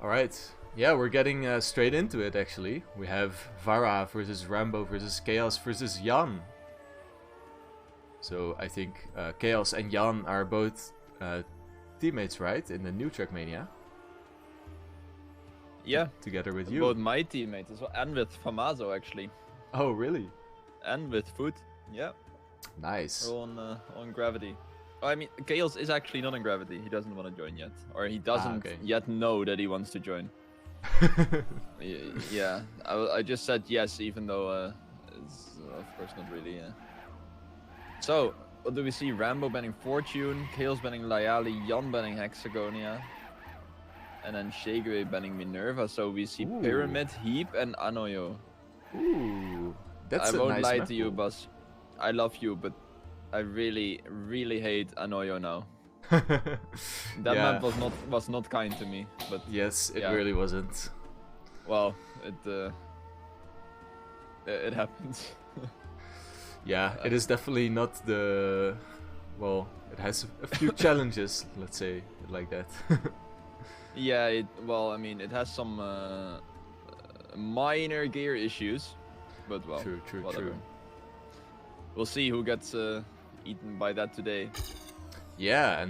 Alright, yeah, we're getting straight into it actually. We have Vara versus Rambo versus Chaos versus Jan. So I think Chaos and Jan are both teammates, right? In the new Trackmania. Yeah. Together with you. Both my teammates as well, and with Famazo actually. Oh, really? And with Foot. Yeah. Nice. We're on Gravity. Oh, I mean, Chaos is actually not in Gravity. He doesn't want to join yet. Or he doesn't yet know that he wants to join. Yeah. I just said yes, even though it's of course not really. So, what do we see? Rambo banning Fortune, Chaos banning Layali, Jan banning Hexagonia, and then Sheyguey banning Minerva. So we see Pyramid, Heap, and Anoyo. Ooh, that's I a won't nice lie map to you, pool. Buzz. I love you, but I really, really hate Anoyo now. That map was not kind to me, but yes, it really wasn't. Well, it happens. Yeah, it is definitely not the... Well, it has a few challenges, let's say it like that. Yeah, well, I mean, it has some minor gear issues, but well, whatever. We'll see who gets eaten by that today. Yeah,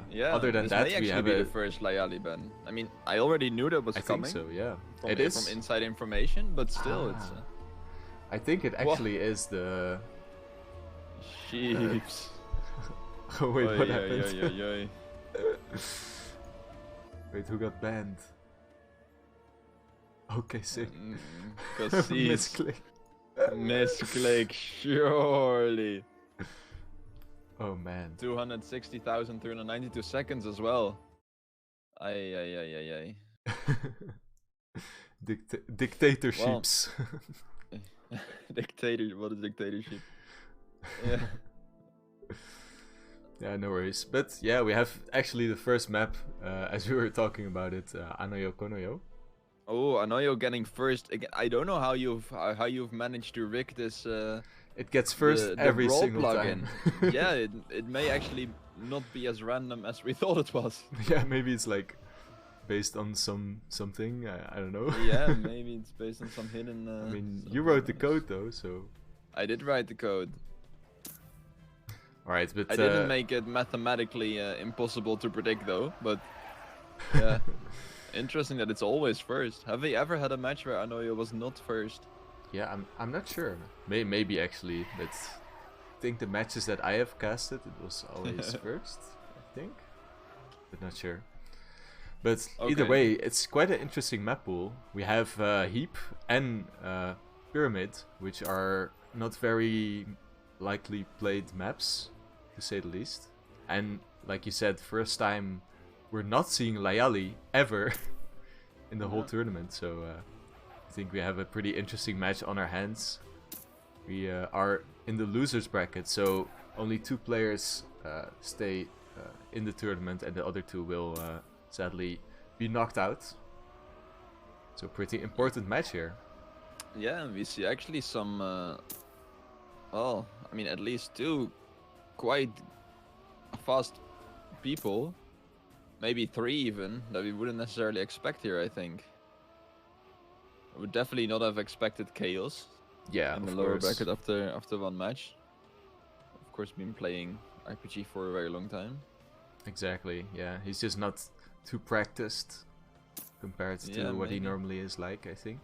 yeah, other than that, we have the first Layali ban. I mean, I already knew that was coming. I think so, yeah. From inside information, but still, it's... I think it actually is the... Sheeps. Oh wait, what happened? Wait, who got banned? Okay, sick. Misclick. Misclick, surely. Oh man. 260,392 seconds as well. Ay. Dictatorships. What is dictatorship? Yeah. Yeah, no worries. But yeah, we have actually the first map, as we were talking about it, Anoyo Konoyo. Oh, Anoyo getting first again. I don't know how you've managed to rig this. It gets first every Brawl single plugin. time. Yeah, it may actually not be as random as we thought it was. Yeah, maybe it's like based on something. I don't know. Yeah, maybe it's based on some hidden. I mean, you wrote the code though, so. I did write the code. Alright, but I didn't make it mathematically impossible to predict though, but yeah. Interesting that it's always first. Have we ever had a match where Anoyo was not first? Yeah, I'm not sure. Maybe actually, but I think the matches that I have casted, it was always first, I think. But not sure. But either way, it's quite an interesting map pool. We have Heap and Pyramid, which are not very likely played maps, to say the least. And like you said, first time we're not seeing Layali ever in the whole tournament, so I think we have a pretty interesting match on our hands. We are in the losers bracket, so only 2 players stay in the tournament, and the other 2 will sadly be knocked out. So pretty important match here. Yeah, we see actually some, well, I mean at least 2 quite fast people. Maybe 3 even, that we wouldn't necessarily expect here, I think. I would definitely not have expected Chaos. Yeah, in the lower bracket after one match. Of course, been playing RPG for a very long time. Exactly, yeah. He's just not too practiced compared to what he normally is like, I think.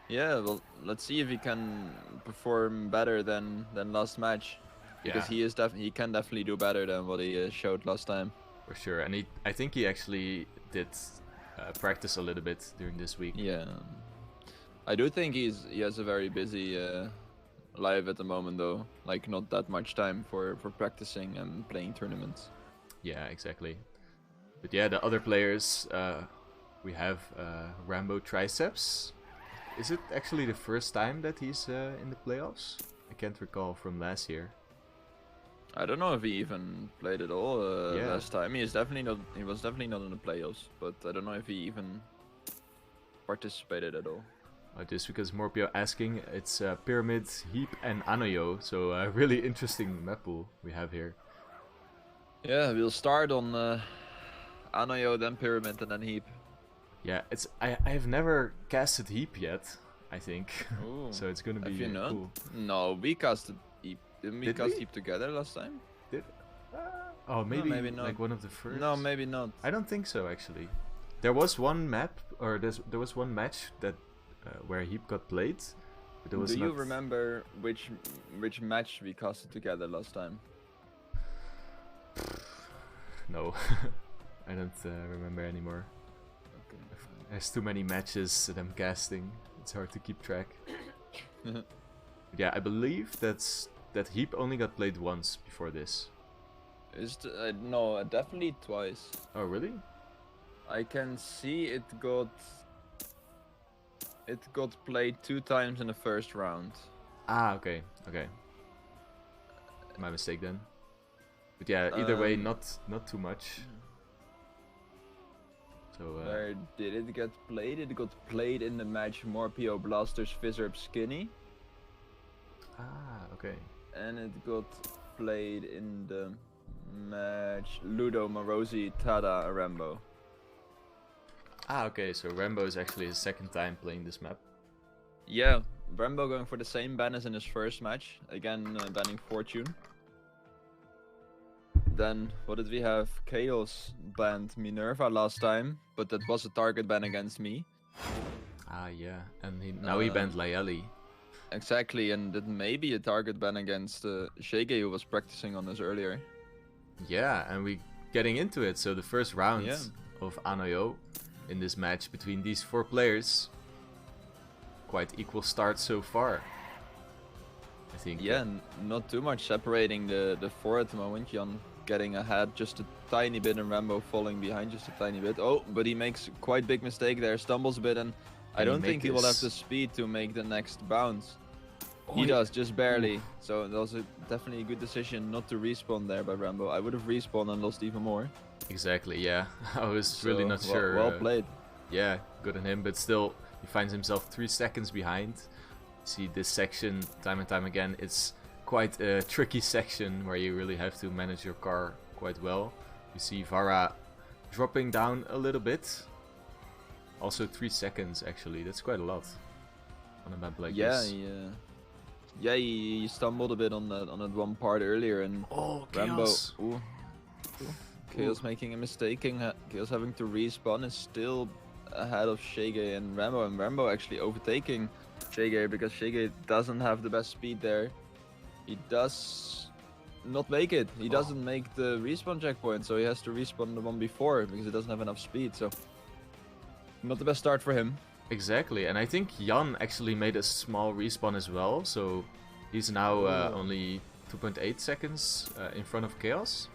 Yeah, well, let's see if he can perform better than last match. Because he can definitely do better than what he showed last time. For sure, and I think he actually did practice a little bit during this week. Yeah, I do think he has a very busy life at the moment though. Like not that much time for practicing and playing tournaments. Yeah, exactly. But yeah, the other players, we have mboTriceps. Is it actually the first time that he's in the playoffs? I can't recall from last year. I don't know if he even played at all last time. He was definitely not in the playoffs, but I don't know if he even participated at all. Just because more people asking, it's Pyramid, Heap, and Anoyo, so a really interesting map pool we have here. Yeah, we'll start on Anoyo, then Pyramid, and then Heap. Yeah, it's I have never casted Heap yet, I think. So it's gonna be cool. No, we casted Heap. Didn't we Did cast we? Heap together last time? Did oh, maybe, No, maybe not. like one of the first. No, maybe not. I don't think so actually. There was one map, or there was one match that where Heap got played. But there was Do you remember which match we casted together last time? No, I don't remember anymore. Okay. There's too many matches that I'm casting. It's hard to keep track. Yeah, I believe that Heap only got played once before this. No, definitely twice. Oh, really? I can see it got played 2 times in the first round. Ah, okay. My mistake then. But yeah, either way, not too much. So where did it get played? It got played in the match Morpio Blasters Fizzerp Skinny. Ah, okay. And it got played in the match Ludo Morosi Tada Rambo. Ah, okay, so Rambo is actually his second time playing this map. Yeah, Rambo going for the same ban as in his first match. Again, banning Fortune. Then, what did we have? Chaos banned Minerva last time, but that was a target ban against me. Ah, yeah, and now he banned Layeli. Exactly, and that may be a target ban against Sheyguey, who was practicing on this earlier. Yeah, and we getting into it. So the first round of Anoyo in this match between these 4 players, quite equal start so far, I think. Yeah, not too much separating the 4 at the moment. Jan getting ahead just a tiny bit and Rambo falling behind just a tiny bit. Oh, but he makes quite big mistake there, stumbles a bit, and I don't think he will have the speed to make the next bounce. He does, just barely. So that was definitely a good decision not to respawn there by Rambo. I would have respawned and lost even more. Exactly, yeah. I was really not sure. Well played. Yeah, good on him, but still, he finds himself 3 seconds behind. See this section time and time again. It's quite a tricky section where you really have to manage your car quite well. You see Vara dropping down a little bit. Also 3 seconds actually, that's quite a lot on a map like this. Yeah, he stumbled a bit on that one part earlier, and Chaos. Rambo. Chaos making a mistake. Chaos having to respawn is still ahead of Sheyguey and Rambo actually overtaking Sheyguey because Sheyguey doesn't have the best speed there. He does not make it. He doesn't make the respawn checkpoint, so he has to respawn the one before because he doesn't have enough speed. So not the best start for him. Exactly, and I think Jan actually made a small respawn as well, so he's now only 2.8 seconds in front of Chaos.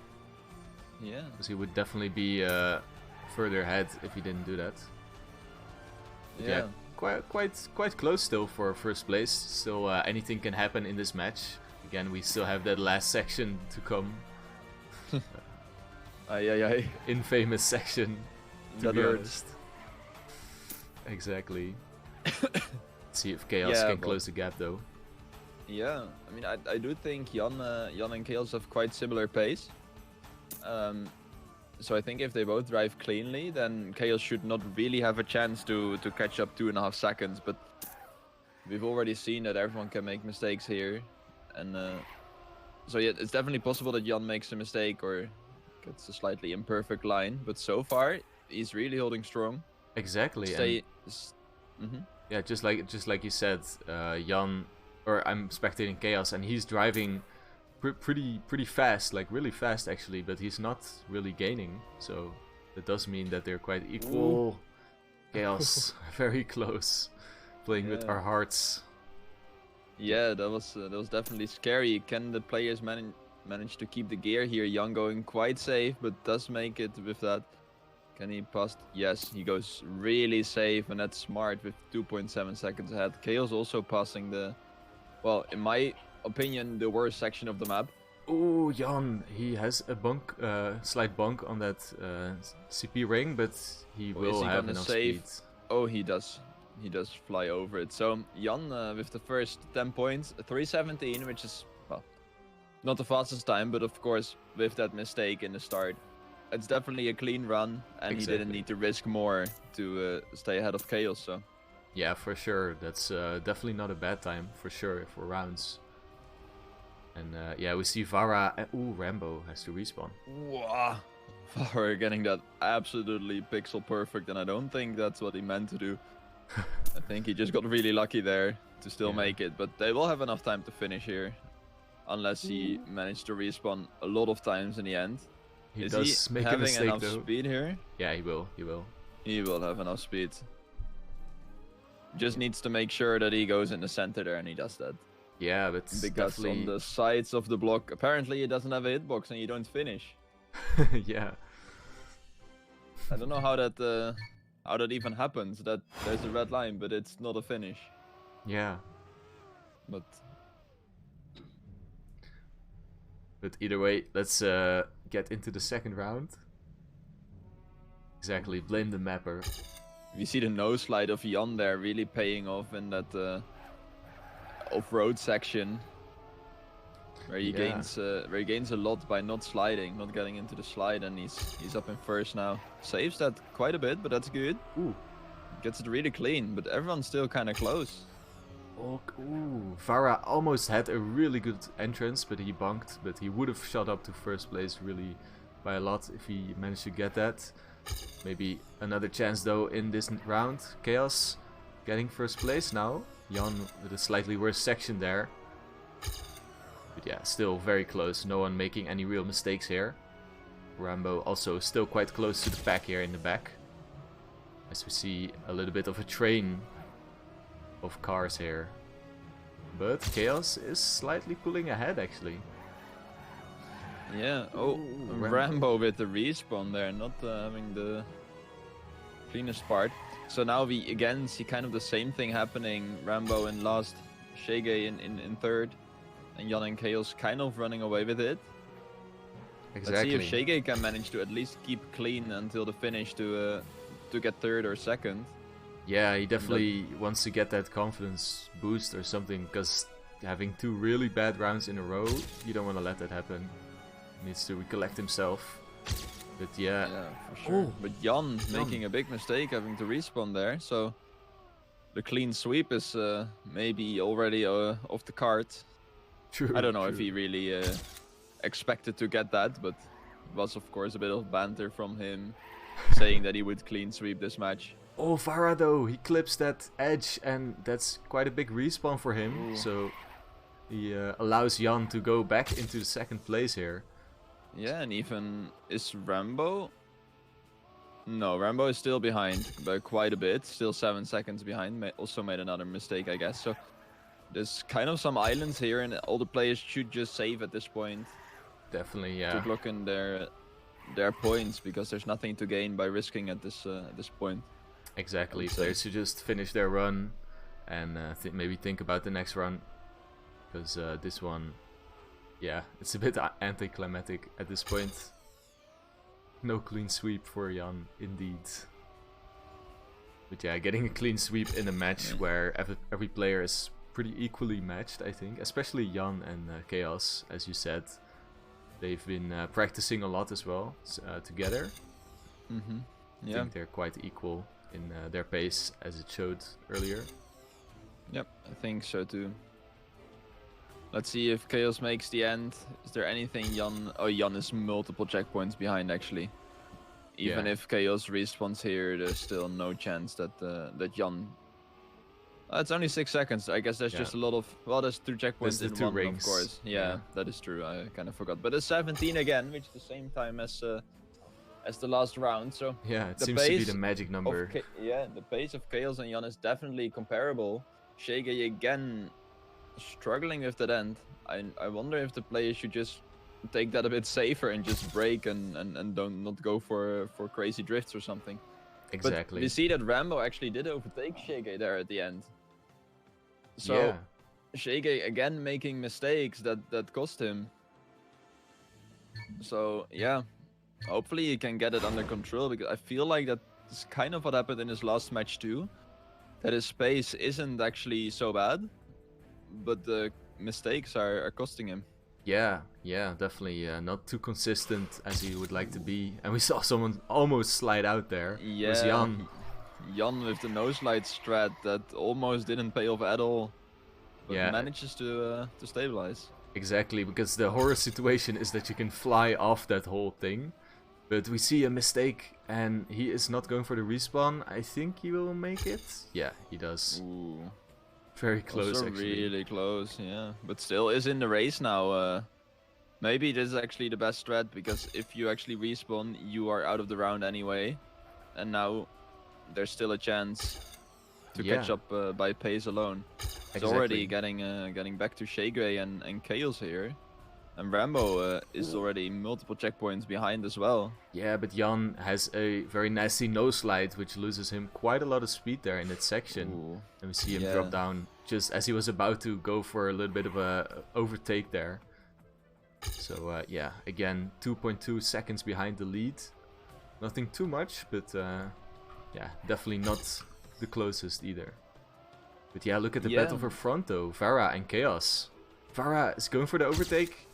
Yeah. Because he would definitely be further ahead if he didn't do that. But yeah, quite close still for first place. Still anything can happen in this match. Again, we still have that last section to come. Infamous section, to be honest. Exactly. See if Chaos can close the gap though. Yeah, I mean, I do think Jan and Chaos have quite similar pace. So I think if they both drive cleanly, then Chaos should not really have a chance to catch up 2.5 seconds. But we've already seen that everyone can make mistakes here, and so yeah, it's definitely possible that Jan makes a mistake or gets a slightly imperfect line. But so far, he's really holding strong. Exactly. Yeah, just like you said, Jan, or I'm spectating Chaos, and he's driving pretty fast, like really fast actually, but he's not really gaining. So that does mean that they're quite equal. Chaos, very close, playing with our hearts. Yeah, that was definitely scary. Can the players manage to keep the gear here? Jan going quite safe, but does make it with that. Can he pass? Yes, he goes really safe, and that's smart with 2.7 seconds ahead. Chaos also passing the, well, in my opinion, the worst section of the map. Oh, Jan, he has a bunk, slight bunk on that CP ring, but he will have enough speed. Oh, he does. He does fly over it. So Jan with the first 10 points, 3:17, which is, well, not the fastest time, but of course with that mistake in the start, it's definitely a clean run, and he didn't need to risk more to stay ahead of Chaos. So yeah, for sure, that's definitely not a bad time for sure for rounds. And yeah, we see Vara. Ooh, Rambo has to respawn. Wow, Vara getting that absolutely pixel perfect, and I don't think that's what he meant to do. I think he just got really lucky there to still make it, but they will have enough time to finish here. Unless he managed to respawn a lot of times in the end. He does make a mistake enough though. Speed here? Yeah, he will. He will. He will have enough speed. Just needs to make sure that he goes in the center there, and he does that. Yeah, but because on the sides of the block, apparently it doesn't have a hitbox, and you don't finish. Yeah. I don't know how that even happens. That there's a red line, but it's not a finish. Yeah. But either way, let's get into the second round. Exactly, blame the mapper. We see the no slide of Jan there really paying off in that off-road section, where he gains a lot by not sliding, not getting into the slide, and he's up in first now. Saves that quite a bit, but that's good. Ooh, gets it really clean, but everyone's still kind of close. Oh, ooh. Vara almost had a really good entrance, but he bunked. But he would have shot up to first place really by a lot if he managed to get that. Maybe another chance though in this round. Chaos getting first place now. Jan with a slightly worse section there. But yeah, still very close. No one making any real mistakes here. Rambo also still quite close to the pack here in the back. As we see a little bit of a train of cars here. But Chaos is slightly pulling ahead actually. Yeah, oh, Rambo with the respawn there, not having the cleanest part. So now we again see kind of the same thing happening. Rambo in last, Sheyguey in third, and Jan and Chaos kind of running away with it. Exactly. Let's see if Sheyguey can manage to at least keep clean until the finish to get third or second. Yeah, he definitely wants to get that confidence boost or something, because having two really bad rounds in a row, you don't want to let that happen. He needs to recollect himself. But yeah, for sure. Oh, but Jan making a big mistake, having to respawn there, so the clean sweep is maybe already off the card. True. I don't know if he really expected to get that, but it was of course a bit of banter from him saying that he would clean sweep this match. Oh, Vara though, he clips that edge, and that's quite a big respawn for him. Ooh. So he allows Jan to go back into the second place here. Yeah, and even is Rambo? No, Rambo is still behind by quite a bit, still 7 seconds behind. Also made another mistake, I guess. So there's kind of some islands here, and all the players should just save at this point. Definitely, yeah. To block in their points, because there's nothing to gain by risking at this point. Exactly, players should just finish their run and maybe think about the next run, because this one, yeah, it's a bit anticlimactic at this point. No clean sweep for Jan, indeed. But yeah, getting a clean sweep in a match where every player is pretty equally matched, I think, especially Jan and Chaos, as you said. They've been practicing a lot as well together. Mm-hmm. I think they're quite equal in their pace, as it showed earlier. Yep, I think so too. Let's see if Chaos makes the end. Is there anything Jan... Oh, Jan is multiple checkpoints behind actually. Even if Chaos respawns here, there's still no chance that Jan... it's only 6 seconds. I guess there's just a lot of... Well, there's 2 checkpoints in one, rings. Of course. Yeah, that is true. I kind of forgot. But it's 17 again, which is the same time as the last round. So yeah, it seems to be the magic number. The pace of Chaos and Jan is definitely comparable. Sheyguey again struggling with that end. I wonder if the players should just take that a bit safer and just break and not go for crazy drifts or something. Exactly. But we see that Rambo actually did overtake Sheyguey there at the end. So Sheyguey again making mistakes that cost him. So yeah, hopefully he can get it under control, because I feel like that's kind of what happened in his last match too. That his pace isn't actually so bad, but the mistakes are costing him. Yeah, definitely not too consistent as he would like to be. And we saw someone almost slide out there. It was Yeah, Jan. Jan with the no slide strat that almost didn't pay off at all, but Yeah, manages to stabilize. exactly, because the horror situation is that you can fly off that whole thing. But we see a mistake and he is not going for the respawn. I think he will make it. Yeah, he does. Ooh. Very close, Also actually. really close, yeah. But still is in the race now. Maybe this is actually the best strat, because if you actually respawn, you are out of the round anyway. And now there's still a chance to catch up by pace alone. It's already getting back to Sheyguey and Chaos here. And Rambo is already multiple checkpoints behind as well. Yeah, but Jan has a very nasty no slide, which loses him quite a lot of speed there in that section. Ooh. And we see him drop down just as he was about to go for a little bit of a overtake there. So yeah, again, 2.2 seconds behind the lead. Nothing too much, but yeah, definitely not the closest either. But yeah, look at the battle for front though. Vara and Chaos. Vara is going for the overtake.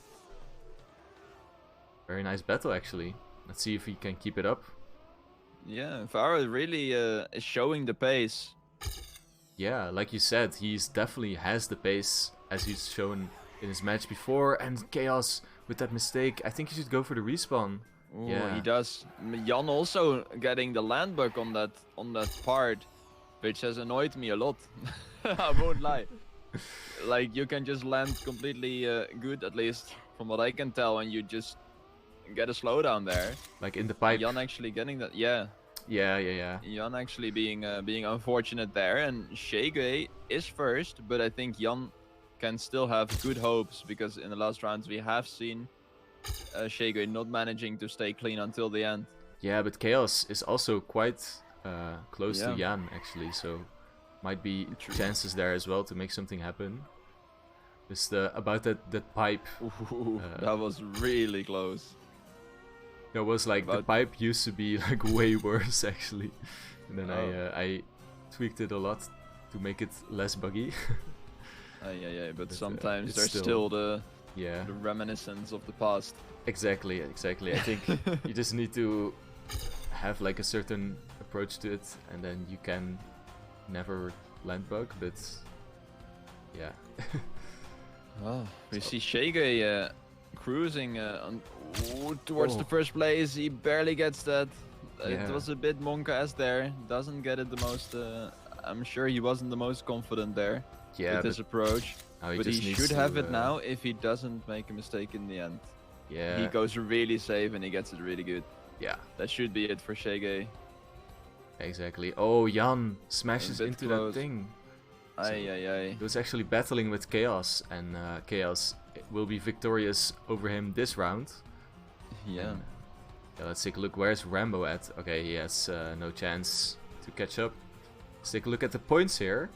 Very nice battle actually. Let's see if he can keep it up. Yeah, Vara really is showing the pace. Yeah, like you said, he's definitely has the pace as he's shown in his match before. And Chaos with that mistake, I think he should go for the respawn. Ooh, yeah, he does. Jan also getting the land bug on that part, which has annoyed me a lot. I won't lie. Like, you can just land completely good, at least from what I can tell, and you just get a slowdown there. Like in the pipe. Jan actually getting that, yeah. Jan actually being unfortunate there, and Sheyguey is first, but I think Jan can still have good hopes, because in the last rounds we have seen Sheyguey not managing to stay clean until the end. Yeah, but Chaos is also quite close to Jan actually, so might be chances there as well to make something happen. Just about that pipe. Ooh, that was really close. That was like the pipe used to be like way worse actually, and then I tweaked it a lot to make it less buggy. Yeah, but sometimes there's still the reminiscence of the past. Exactly. I think you just need to have like a certain approach to it, and then you can never land bug. But yeah. We see Sheyguey cruising towards the first place. He barely gets that. It was a bit Monka-esque there. Doesn't get it the most. I'm sure he wasn't the most confident there with his approach. But he should have it now if he doesn't make a mistake in the end. Yeah. He goes really safe and he gets it really good. Yeah. That should be it for Sheyguey. Exactly. Oh, Jan smashes into that thing. He was actually battling with Chaos, and Chaos will be victorious over him this round. Yeah. Let's take a look. Where's Rambo at? Okay, he has no chance to catch up. Let's take a look at the points here.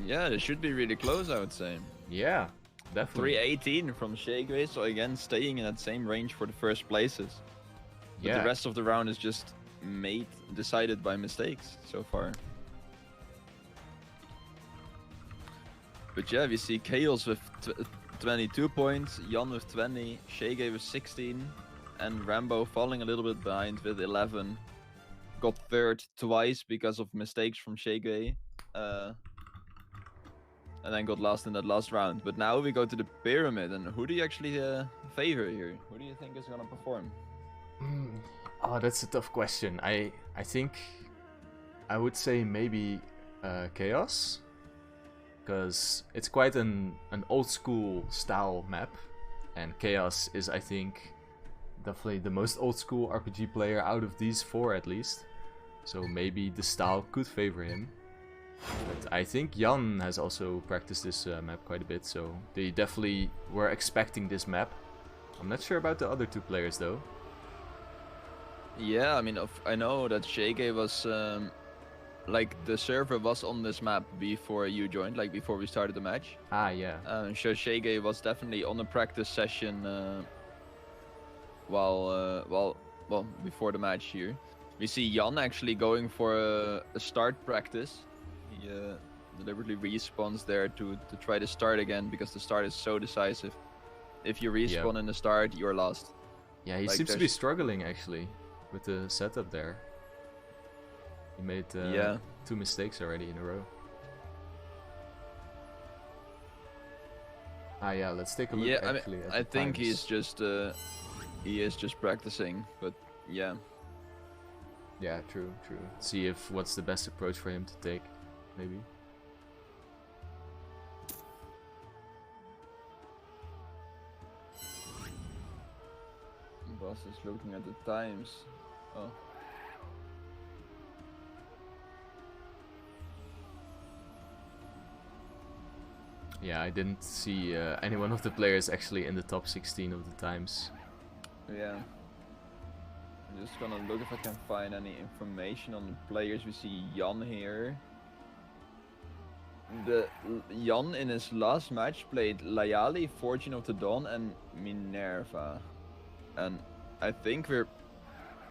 Yeah, they should be really close, I would say. Yeah, definitely. 318 from Sheyguey, so again staying in that same range for the first places. But the rest of the round is just decided by mistakes so far. But yeah, we see Chaos with 22 points, Jan with 20, Sheyguey with 16, and Rambo falling a little bit behind with 11. Got third twice because of mistakes from Sheyguey, and then got last in that last round. But now we go to the pyramid, and who do you actually favor here? Who do you think is gonna perform? Oh, that's a tough question. I think I would say maybe Chaos. Because it's quite an old school style map, and Chaos is, I think, definitely the most old school RPG player out of these four at least. So maybe the style could favor him. But I think Jan has also practiced this map quite a bit, so they definitely were expecting this map. I'm not sure about the other two players though. Yeah, I mean, I know that Sheyguey was... like, the server was on this map before you joined, like before we started the match. Ah, yeah. So Sheyguey was definitely on a practice session before the match here. We see Jan actually going for a start practice. He deliberately respawns there to try to start again, because the start is so decisive. if you respawn in the start, you're lost. Yeah, he seems to be struggling actually with the setup there. He made 2 mistakes already in a row. Ah, yeah, let's take a look. Yeah, actually, I think he's just he is just practicing, but yeah. Yeah, true. See if what's the best approach for him to take, maybe. Boss is looking at the times. Oh. Yeah, I didn't see any one of the players actually in the top 16 of the times. Yeah. I'm just gonna look if I can find any information on the players. We see Jan here. Jan in his last match played Layali, Fortune of the Dawn, and Minerva. And I think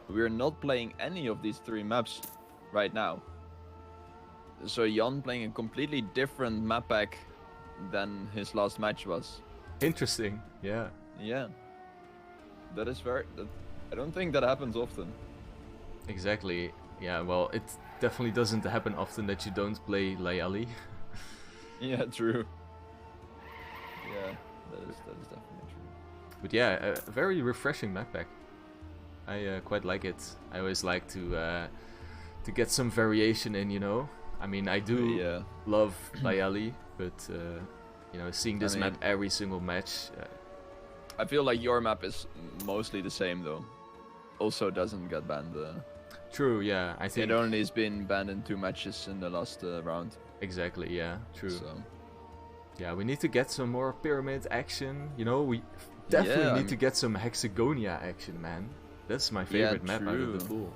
we're not playing any of these 3 maps right now. So Jan playing a completely different map pack than his last match was. Interesting, yeah. Yeah. That is I don't think that happens often. Exactly. Yeah, well, it definitely doesn't happen often that you don't play Layali. Yeah, true. Yeah, that is definitely true. But yeah, a very refreshing map pack. I quite like it. I always like to get some variation in, you know. I mean, I do love Layali, but you know, seeing this map every single match. I feel like your map is mostly the same though. Also doesn't get banned. True, yeah. I think it only has been banned in 2 matches in the last round. Exactly, yeah, true. So. Yeah, we need to get some more pyramid action. You know, we definitely need to get some Hexagonia action, man. That's my favorite map out of the pool.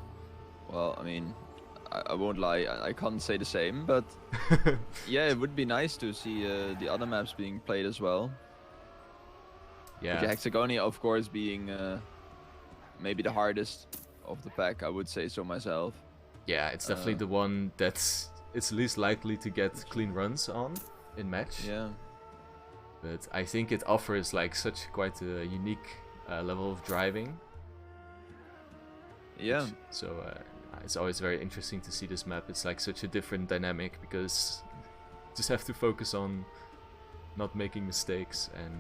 Well, I mean, I won't lie, I can't say the same, but yeah, it would be nice to see the other maps being played as well. Yeah. But Hexagonia, of course, being maybe the hardest of the pack, I would say so myself. Yeah, it's definitely the one that's least likely to get clean runs on in match. Yeah. But I think it offers like such quite a unique level of driving. Yeah. So it's always very interesting to see this map. It's like such a different dynamic because you just have to focus on not making mistakes and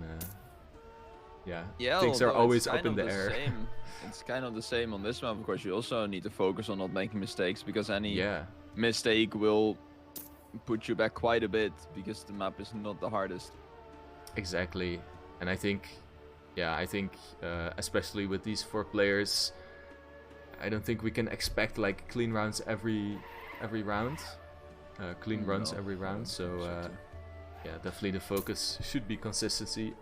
things are always up in the air. It's kind of the same on this map. Of course, you also need to focus on not making mistakes because any mistake will put you back quite a bit because the map is not the hardest. Exactly, and I think especially with these 4 players, I don't think we can expect like clean rounds every round, clean runs every round. So yeah, definitely the focus should be consistency.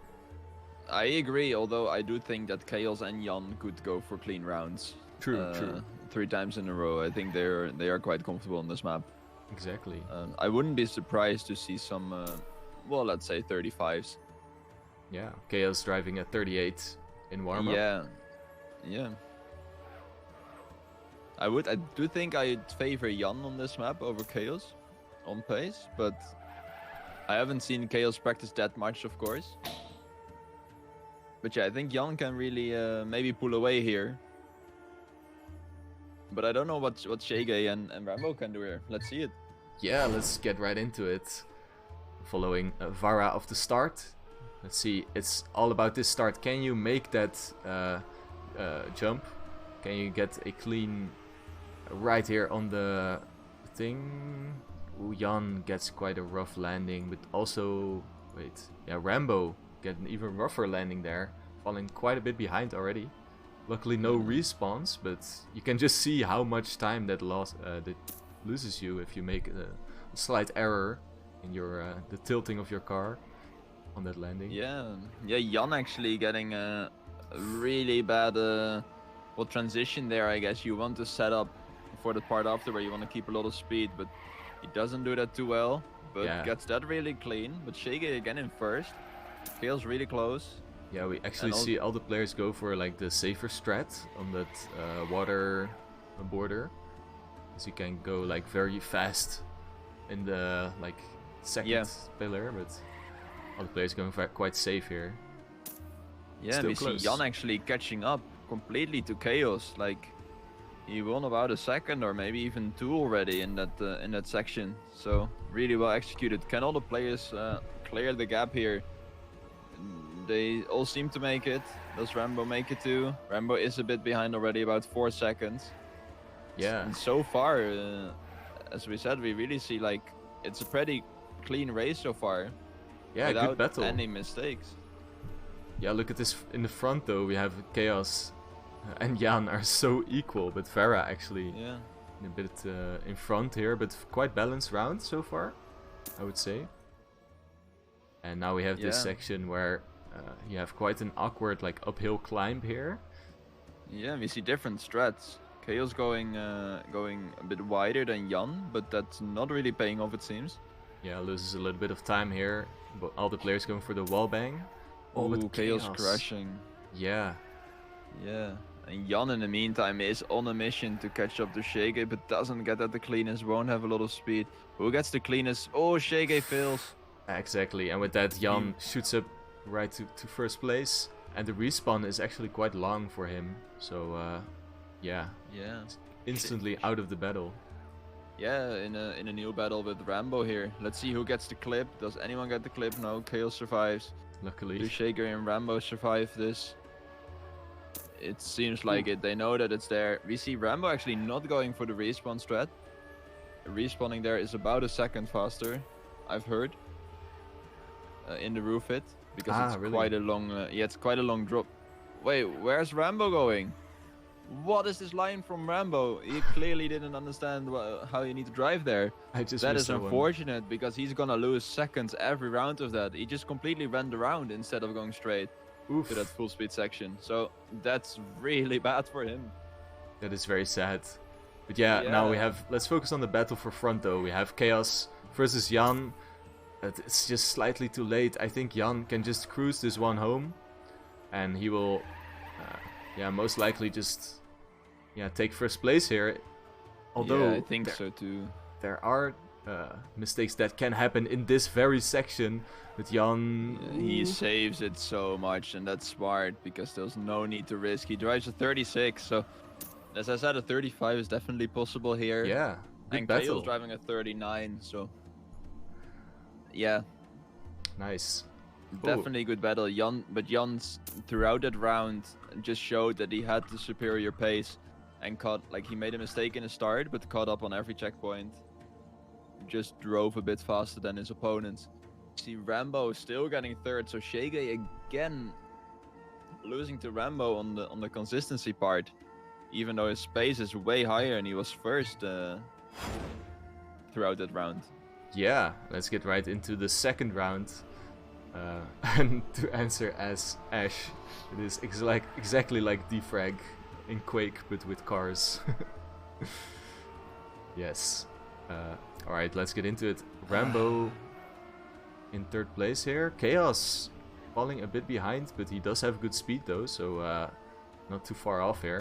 I agree, although I do think that Chaos and Jan could go for clean rounds. True. 3 times in a row. I think they are quite comfortable on this map. Exactly. I wouldn't be surprised to see some, well, let's say 35s. Yeah, Chaos driving at 38 in warm-up. Yeah. I do think I'd favor Jan on this map over Chaos on pace, but I haven't seen Chaos practice that much, of course. But yeah, I think Jan can really maybe pull away here. But I don't know what Sheyguey and Rambo can do here. Let's see it. Yeah, let's get right into it. Following Vara of the start. Let's see, it's all about this start. Can you make that jump? Can you get a clean right here on the thing? Ooh, Jan gets quite a rough landing, but also, Rambo get an even rougher landing there, falling quite a bit behind already. Luckily no respawns, but you can just see how much time that loses you if you make a slight error in your the tilting of your car on that landing. Yeah, Jan actually getting a really bad transition there. I guess you want to set up for the part after where you want to keep a lot of speed, but he doesn't do that too well, but gets that really clean. But Sheyguey again in first. Feels really close. Yeah, we actually see all the players go for like the safer strat on that water border, so you can go like very fast in the like second pillar, but all the players going for quite safe here. Yeah, Still we close. see Jan actually catching up completely to Chaos. Like, he won about a second or maybe even 2 already in that section. So really well executed. Can all the players clear the gap here? They all seem to make it. Does Rambo make it too? Rambo is a bit behind already, about 4 seconds. Yeah. And so far, as we said, we really see like it's a pretty clean race so far. Yeah, without good battle. any mistakes. Yeah, look at this in the front though. We have Chaos and Jan are so equal, but Vara actually a bit in front here, but quite balanced round so far, I would say. And now we have this section where you have quite an awkward like uphill climb here. Yeah, we see different strats. Chaos going a bit wider than Jan, but that's not really paying off, it seems. Yeah, loses a little bit of time here, but all the players going for the wall bang. Oh, but Chaos crashing. Yeah. Yeah. And Jan in the meantime is on a mission to catch up to Sheyguey, but doesn't get at the cleanest, won't have a lot of speed. Who gets the cleanest? Oh, Sheyguey fails. Exactly, and with that Jan shoots up right to first place, and the respawn is actually quite long for him, so yeah, instantly out of the battle. Yeah, in a new battle with Rambo here. Let's see who gets the clip. Does anyone get the clip? No, Chaos survives. Luckily. Do Sheyguey and Rambo survive this? It seems like it. They know that it's there. We see Rambo actually not going for the respawn strat. Respawning there is about a second faster, I've heard. In the roof hit, because it's quite a long. It's quite a long drop. Wait, where's Rambo going? What is this line from Rambo? He clearly didn't understand how you need to drive there. That is unfortunate because he's gonna lose seconds every round of that. He just completely ran around instead of going straight to that full speed section. So that's really bad for him. That is very sad. But yeah, now we have. Let's focus on the battle for front though. We have Chaos versus Jan. It's just slightly too late. I think Jan can just cruise this one home, and he will, most likely just, take first place here. Although I think so too. There are mistakes that can happen in this very section, but Jan. He saves it so much, and that's smart because there's no need to risk. He drives a 36, so as I said, a 35 is definitely possible here. Yeah, and Chaos driving a 39, so. Yeah. Nice. Definitely a good battle. But Jan's throughout that round just showed that he had the superior pace and he made a mistake in the start, but caught up on every checkpoint. Just drove a bit faster than his opponents. See Rambo still getting third, so Sheyguey again losing to Rambo on the consistency part, even though his pace is way higher and he was first throughout that round. Yeah, let's get right into the second round. And to answer as Ash, it is exactly like Defrag in Quake, but with cars. Yes. Alright, let's get into it. Rambo in third place here. Chaos falling a bit behind, but he does have good speed though, so not too far off here.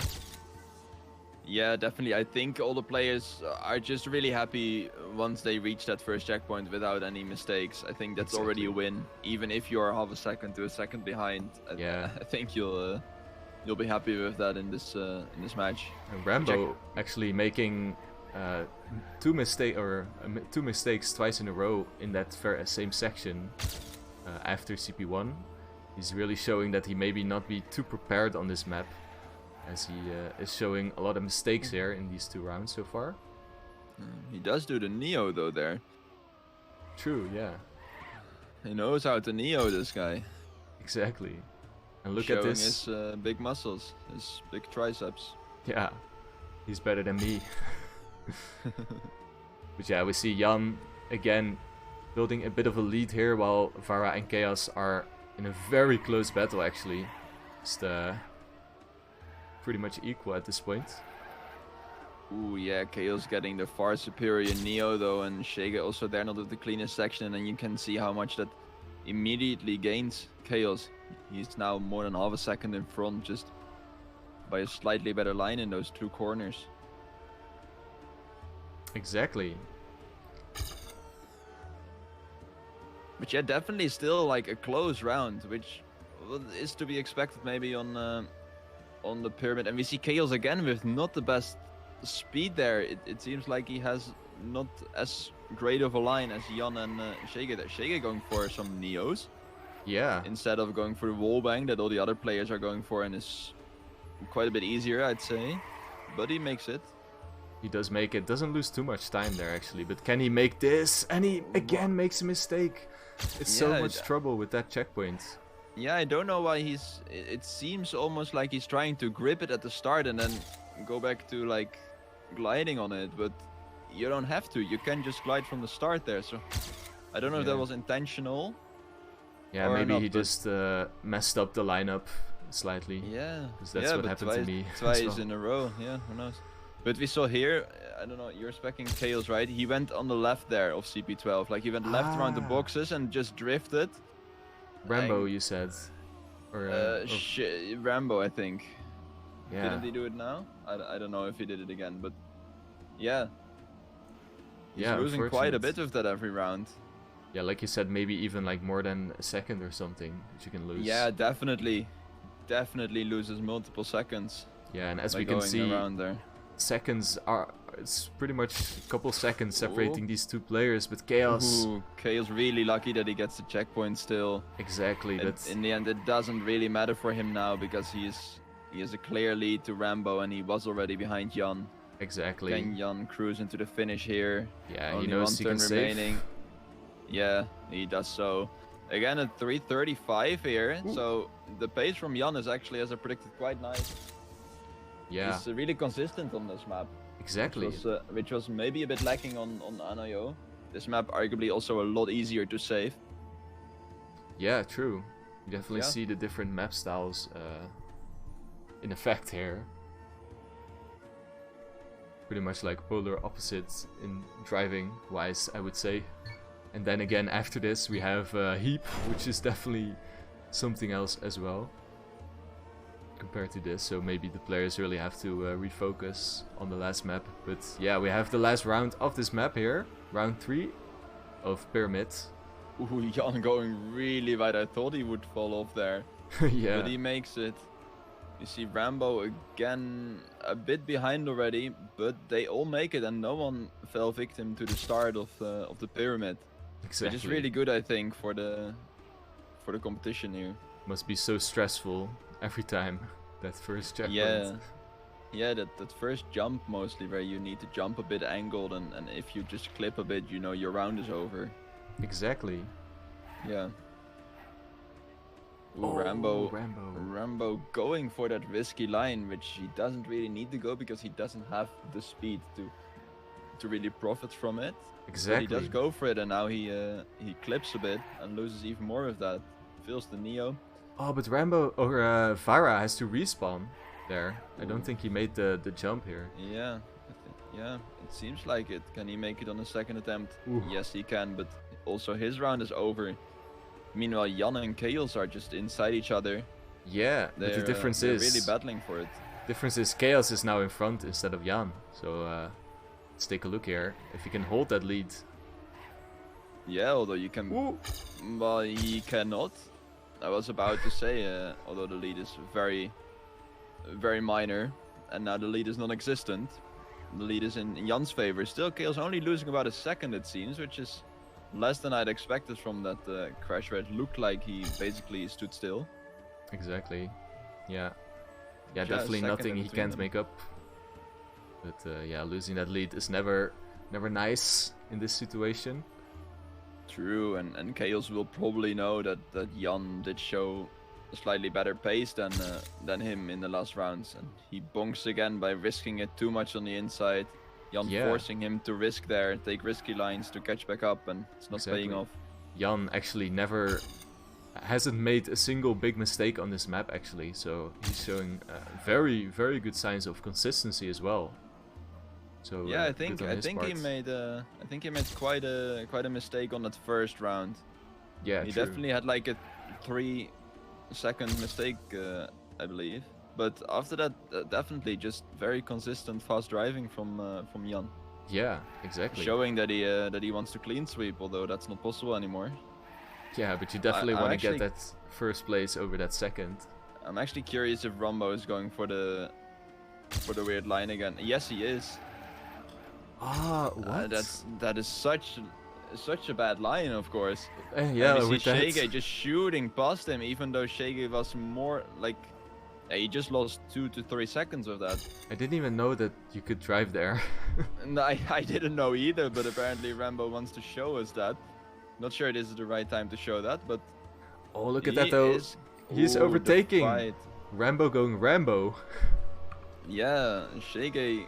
Yeah, definitely. I think all the players are just really happy once they reach that first checkpoint without any mistakes. I think that's already a win, even if you're half a second to a second behind. I think you'll be happy with that in this match. And Rambo actually making two mistakes twice in a row in that same section after CP1. He's really showing that he maybe not be too prepared on this map, as he is showing a lot of mistakes here in these 2 rounds so far. He does do the Neo though there. True, yeah. He knows how to Neo, this guy. Exactly. And look showing at this. His big muscles, his big triceps. Yeah, he's better than me. But yeah, we see Jan again building a bit of a lead here, while Vara and Chaos are in a very close battle actually. Just pretty much equal at this point. Ooh, yeah, Chaos getting the far superior Neo though, and Sheyguey also there, not with the cleanest section, and you can see how much that immediately gains Chaos. He's now more than half a second in front, just by a slightly better line in those 2 corners. Exactly. But yeah, definitely still like a close round, which is to be expected maybe on the pyramid. And we see Chaos again with not the best speed there. It seems like he has not as great of a line as Jan and Sheyguey there. Sheyguey going for some Neos. Yeah. Instead of going for the wallbang that all the other players are going for, and is quite a bit easier, I'd say. But he makes it. He does make it. Doesn't lose too much time there, actually. But can he make this? And he again makes a mistake. It's so much trouble with that checkpoint. Yeah, I don't know why he's... It seems almost like he's trying to grip it at the start and then go back to, like, gliding on it. But you don't have to. You can just glide from the start there. So I don't know if that was intentional. Yeah, maybe he just messed up the lineup slightly. Yeah. Because that's what happened to me. Twice in a row. Yeah, who knows. But we saw here, I don't know, you're specking Chaos, right? He went on the left there of CP12. Like, he went left around the boxes and just drifted. Rambo, you said. Or, Rambo, I think. Yeah. Didn't he do it now? I don't know if he did it again, but yeah. He's losing quite a bit of that every round. Yeah, like you said, maybe even like more than a second or something that you can lose. Yeah, definitely. Definitely loses multiple seconds. Yeah, and as we can see, around there. Seconds are... It's pretty much a couple seconds separating these two players, but Chaos... Ooh, Chaos really lucky that he gets the checkpoint still. Exactly, but... In the end, it doesn't really matter for him now, because he has a clear lead to Rambo, and he was already behind Jan. Exactly. Can Jan cruise into the finish here? Yeah, only he knows one he turn can remaining. save. Yeah, he does so. Again, at 3:35 here, so the pace from Jan is actually, as I predicted, quite nice. Yeah. He's really consistent on this map. Exactly. Which was maybe a bit lacking on Anayo. This map arguably also a lot easier to save. Yeah, true. You definitely see the different map styles in effect here. Pretty much like polar opposites in driving wise, I would say. And then again, after this we have Heap, which is definitely something else as well compared to this. So maybe the players really have to refocus on the last map. But yeah, we have the last round of this map here, round 3 of Pyramid. Ooh, Jan going really wide. I thought he would fall off there. Yeah. But he makes it. You see Rambo again a bit behind already, but they all make it and no one fell victim to the start of the pyramid. Exactly. Which is really good, I think, for the competition here. Must be so stressful every time, that first checkpoint. Yeah, that first jump mostly, where you need to jump a bit angled, and if you just clip a bit, you know your round is over. Exactly. Yeah. Ooh, Rambo going for that risky line, which he doesn't really need to go because he doesn't have the speed to really profit from it. Exactly. But he does go for it, and now he clips a bit and loses even more of that. Feels the Neo. Oh, but Rambo or Vara has to respawn there. I don't think he made the jump here. Yeah, yeah, it seems like it. Can he make it on the second attempt? Ooh. Yes, he can, but also his round is over. Meanwhile, Jan and Chaos are just inside each other. Yeah, but the difference they're is... really battling for it. Difference is Chaos is now in front instead of Jan. So let's take a look here. If he can hold that lead. Yeah, although you can... Ooh. Well, he cannot. I was about to say, although the lead is very, very minor. And now the lead is non-existent. The lead is in Jan's favor. Still, Chaos only losing about a second, it seems, which is less than I'd expected from that crash, where it looked like he basically stood still. Exactly. Yeah. Yeah, definitely nothing he can't make up. But yeah, losing that lead is never nice in this situation. True, and Chaos will probably know that Jan did show a slightly better pace than him in the last rounds, and he bonks again by risking it too much on the inside. Jan forcing him to risk there, take risky lines to catch back up, and it's not paying off. Jan actually hasn't made a single big mistake on this map actually, so he's showing very, very good signs of consistency as well. So yeah, I think he made quite a mistake on that first round. Yeah, he definitely had like a 3-second mistake, I believe. But after that, definitely just very consistent fast driving from Jan. Yeah, exactly. Showing that he wants to clean sweep, although that's not possible anymore. Yeah, but you definitely I'm want to actually- get that first place over that second. I'm actually curious if Rumbo is going for the weird line again. Yes, he is. Ah, what? That is such a bad line, of course. Yeah, and we with see that. Sheyguey just shooting past him, even though Sheyguey was more like. He just lost 2 to 3 seconds of that. I didn't even know that you could drive there. And I didn't know either, but apparently Rambo wants to show us that. Not sure this is the right time to show that, but. Oh, look at that though. He's Ooh, the overtaking. fight. Rambo going Rambo. Yeah, Sheyguey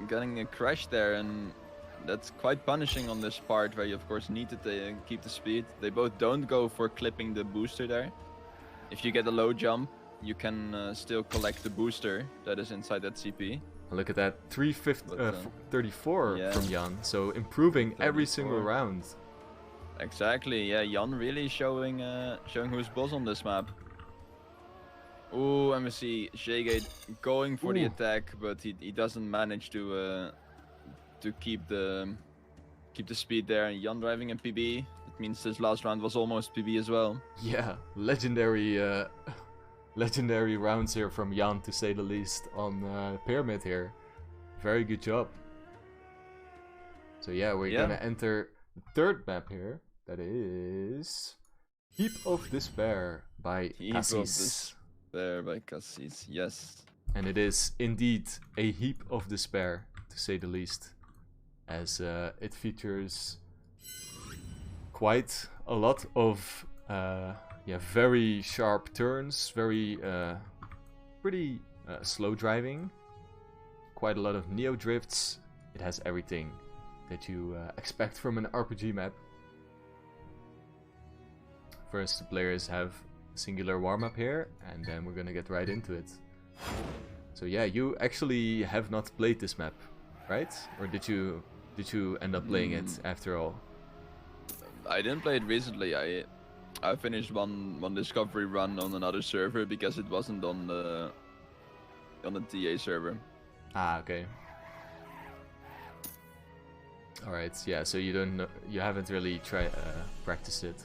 getting a crash there, and that's quite punishing on this part where you of course need to keep the speed. They both don't go for clipping the booster there. If you get a low jump, you can still collect the booster that is inside that CP. Look at that, 34 yeah. from Jan, so improving every 34. single round. Exactly, yeah, Jan really showing who's boss on this map. Ooh, and we see Sheyguey going for the attack, but he doesn't manage to keep the speed there. And Jan driving a PB. That means this last round was almost PB as well. Yeah, legendary legendary rounds here from Jan, to say the least, on Pyramid here. Very good job. So yeah, we're gonna enter the third map here. That is Heap of Despair by Cassis. There by Cassis, yes. And it is indeed a heap of despair, to say the least, as it features quite a lot of very sharp turns, very pretty slow driving, quite a lot of neo drifts. It has everything that you expect from an RPG map. First, the players have singular warm-up here, and then we're gonna get right into it. So yeah, you actually have not played this map, right? Or did you end up playing it after all? I didn't play it recently. I finished one discovery run on another server because it wasn't on the TA server. Ah, okay. All right, yeah. So you haven't really practiced it.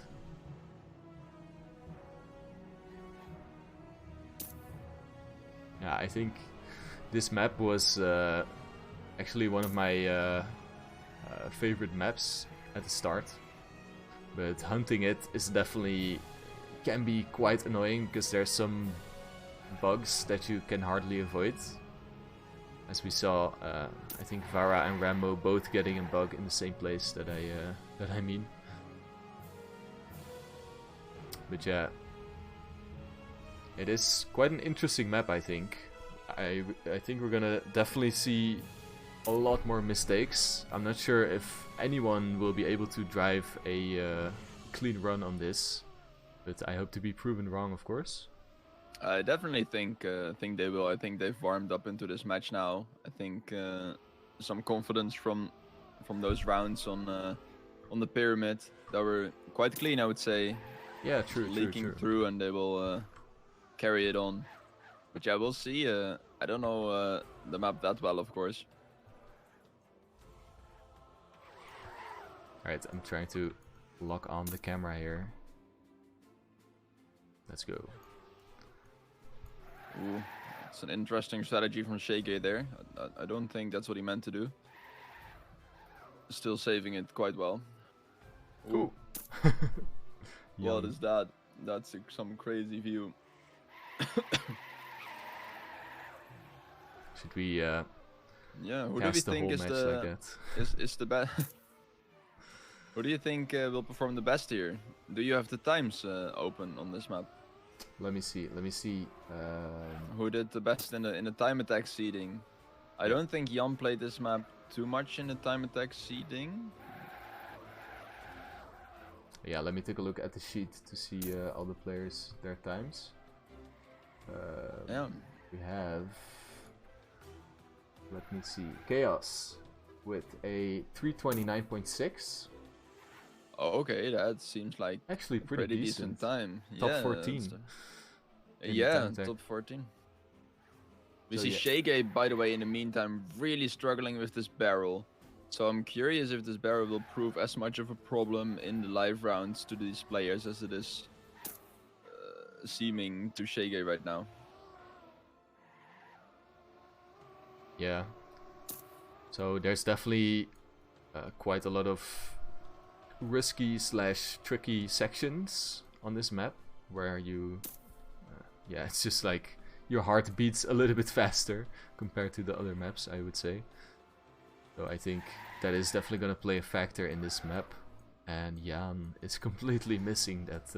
Yeah, I think this map was actually one of my favorite maps at the start, but hunting it is definitely can be quite annoying because there's some bugs that you can hardly avoid. As we saw, I think Vara and Rambo both getting a bug in the same place that I mean. But yeah. It is quite an interesting map, I think. I think we're gonna definitely see a lot more mistakes. I'm not sure if anyone will be able to drive a clean run on this, but I hope to be proven wrong, of course. I definitely think they will. I think they've warmed up into this match now. I think some confidence from those rounds on the pyramid that were quite clean, I would say. Yeah, true. Leaking through, and they will carry it on. But yeah, we'll see. I don't know the map that well, of course. Alright, I'm trying to lock on the camera here. Let's go. Ooh, it's an interesting strategy from Sheyguey there. I don't think that's what he meant to do. Still saving it quite well. Cool. What is that? That's some crazy view. Should we yeah, who do we cast the think whole is match the like that? is the best? Who do you think will perform the best here? Do you have the times open on this map? Let me see. Who did the best in the time attack seeding? I don't think Jan played this map too much in the time attack seeding. Yeah, let me take a look at the sheet to see all the players, their times. Yeah. We have, let me see, Chaos with a 329.6. Oh, okay, that seems like actually pretty decent time. Top yeah, 14. Yeah, top 14. We So see Sheyguey, by the way, in the meantime, really struggling with this barrel. So I'm curious if this barrel will prove as much of a problem in the live rounds to these players as it is seeming to Sheyguey right now. Yeah. So there's definitely quite a lot of risky / tricky sections on this map where you yeah, it's just like your heart beats a little bit faster compared to the other maps, I would say. So I think that is definitely gonna play a factor in this map, and Jan is completely missing that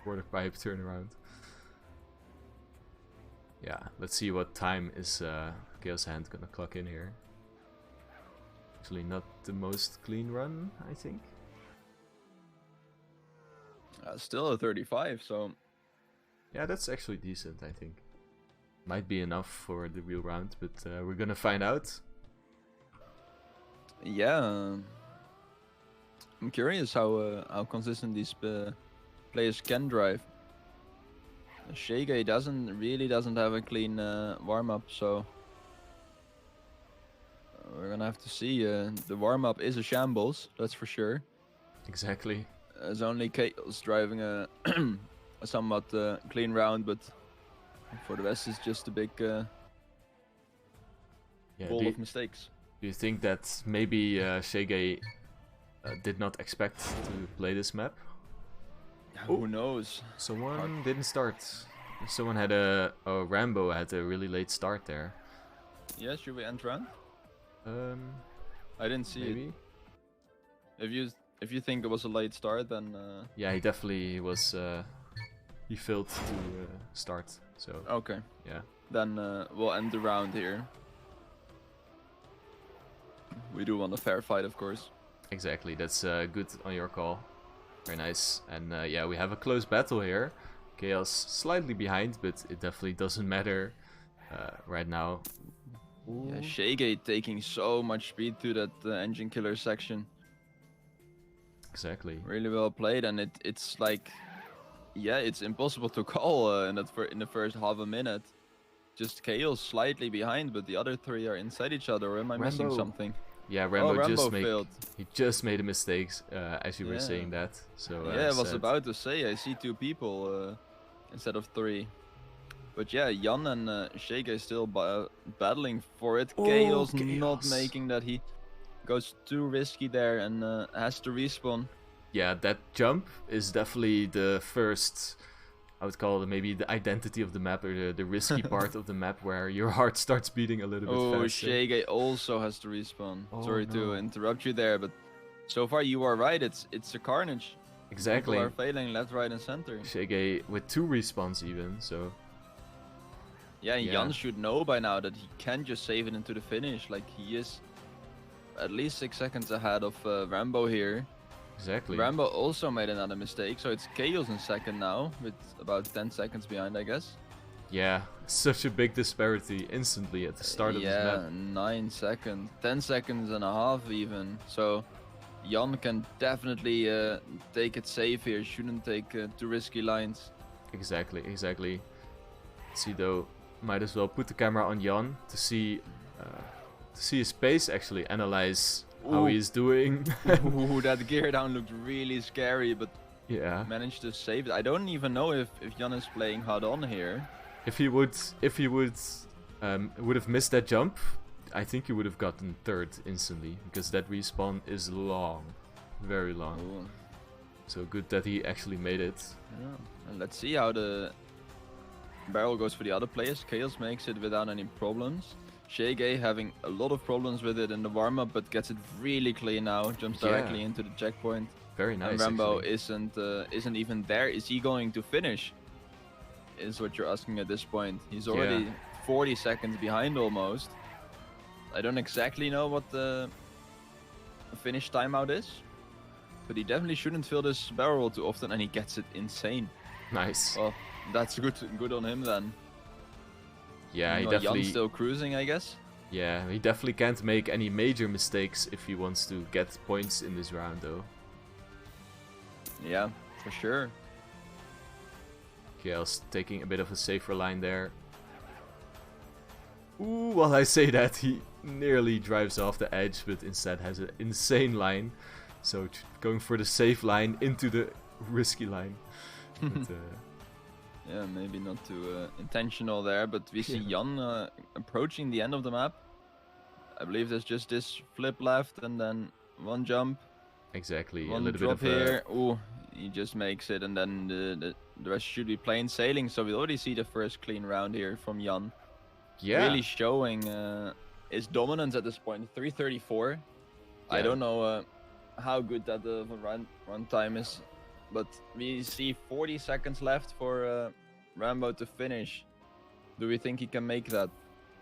quarter pipe turnaround. Yeah, let's see what time is Chaoshand gonna clock in here. Actually not the most clean run, I think. Still a 35, so... Yeah, that's actually decent, I think. Might be enough for the real round, but we're gonna find out. Yeah, I'm curious how consistent these players can drive. Sheyguey doesn't have a clean warm-up, so we're gonna have to see. The warm-up is a shambles, that's for sure. Exactly. There's only Chaos driving a, a somewhat clean round, but for the rest, it's just a big ball of mistakes. Do you think that maybe Sheyguey did not expect to play this map? Who knows? Someone didn't start. Someone had Rambo had a really late start there. Yeah, should we end round? I didn't see maybe. It. If you think it was a late start, then yeah, he definitely was. He failed to start. So okay. Yeah. Then we'll end the round here. We do want a fair fight, of course. Exactly. That's good on your call. Very nice. And yeah, we have a close battle here. Chaos slightly behind, but it definitely doesn't matter right now. Yeah, Sheyguey taking so much speed through that engine killer section. Exactly. Really well played, and it's like, yeah, it's impossible to call in the first half a minute. Just Chaos slightly behind, but the other three are inside each other. Or am I missing something? Yeah, Rambo failed. He just made a mistake as you were saying that. So yeah, I was about to say I see 2 people instead of 3. But yeah, Jan and Sheyguey still battling for it. Chaos not making that. He goes too risky there and has to respawn. Yeah, that jump is definitely the first, I would call it maybe the identity of the map, or the risky part of the map where your heart starts beating a little bit faster. Sheyguey also has to respawn. Sorry to interrupt you there, but so far you are right. It's a carnage. Exactly. People are failing left, right, and center. Sheyguey with 2 respawns even, so... Yeah, Jan should know by now that he can just save it into the finish. Like, he is at least 6 seconds ahead of Rambo here. Exactly. Rambo also made another mistake, so it's Chaos in second now, with about 10 seconds behind, I guess. Yeah, such a big disparity instantly at the start of this map. Yeah, 9 seconds, 10 seconds and a half even. So Jan can definitely take it safe here, shouldn't take too risky lines. Exactly. Let's see though, might as well put the camera on Jan to see his pace, actually analyze how he is doing. Ooh, that gear down looked really scary, but yeah, managed to save it. I don't even know if Jan is playing hard on here. If he would have missed that jump, I think he would have gotten 3rd instantly, because that respawn is long, very long. Ooh. So good that he actually made it. Yeah. And let's see how the barrel goes for the other players. Chaos makes it without any problems. Sheyguey having a lot of problems with it in the warm-up, but gets it really clean now. Jumps directly into the checkpoint. Very nice. And Rambo actually isn't even there. Is he going to finish? Is what you're asking at this point. He's already 40 seconds behind almost. I don't exactly know what the finish timeout is, but he definitely shouldn't fill this barrel too often, and he gets it insane. Nice. Well, that's good on him then. Yeah, he definitely... Jan's still cruising, I guess. Yeah, he definitely can't make any major mistakes if he wants to get points in this round, though. Yeah, for sure. Chaos taking a bit of a safer line there. Ooh, while I say that, nearly drives off the edge, but instead has an insane line. So going for the safe line into the risky line. But, yeah, maybe not too intentional there, but we see Jan approaching the end of the map. I believe there's just this flip left and then one jump. Exactly. One a little drop bit of here. Oh, he just makes it, and then the rest should be plain sailing. So we already see the first clean round here from Jan. Yeah. Really showing his dominance at this point. 334. Yeah. I don't know how good that run time is, but we see 40 seconds left for Rambo to finish. Do we think he can make that?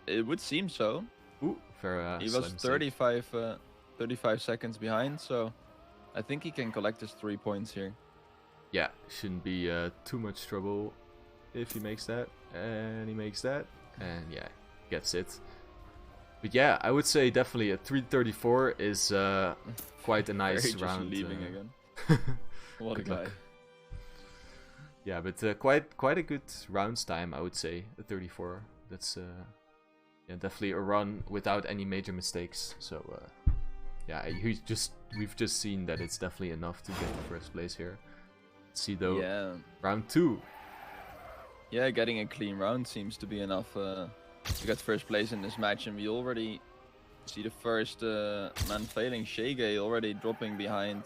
It would seem so. Ooh, fair, he was 35 seconds behind, so I think he can collect his 3 points here. Yeah, shouldn't be too much trouble if he makes that. And he makes that. And yeah, gets it. But yeah, I would say definitely a 334 is quite a nice round. Just leaving again. What a guy. Yeah, but quite a good rounds time, I would say. A 34. That's yeah, definitely a run without any major mistakes. So yeah, we've just seen that it's definitely enough to get the first place here. Let's see though. Yeah. Round 2. Yeah, getting a clean round seems to be enough to get first place in this match, and we already see the first man failing. Sheyguey already dropping behind,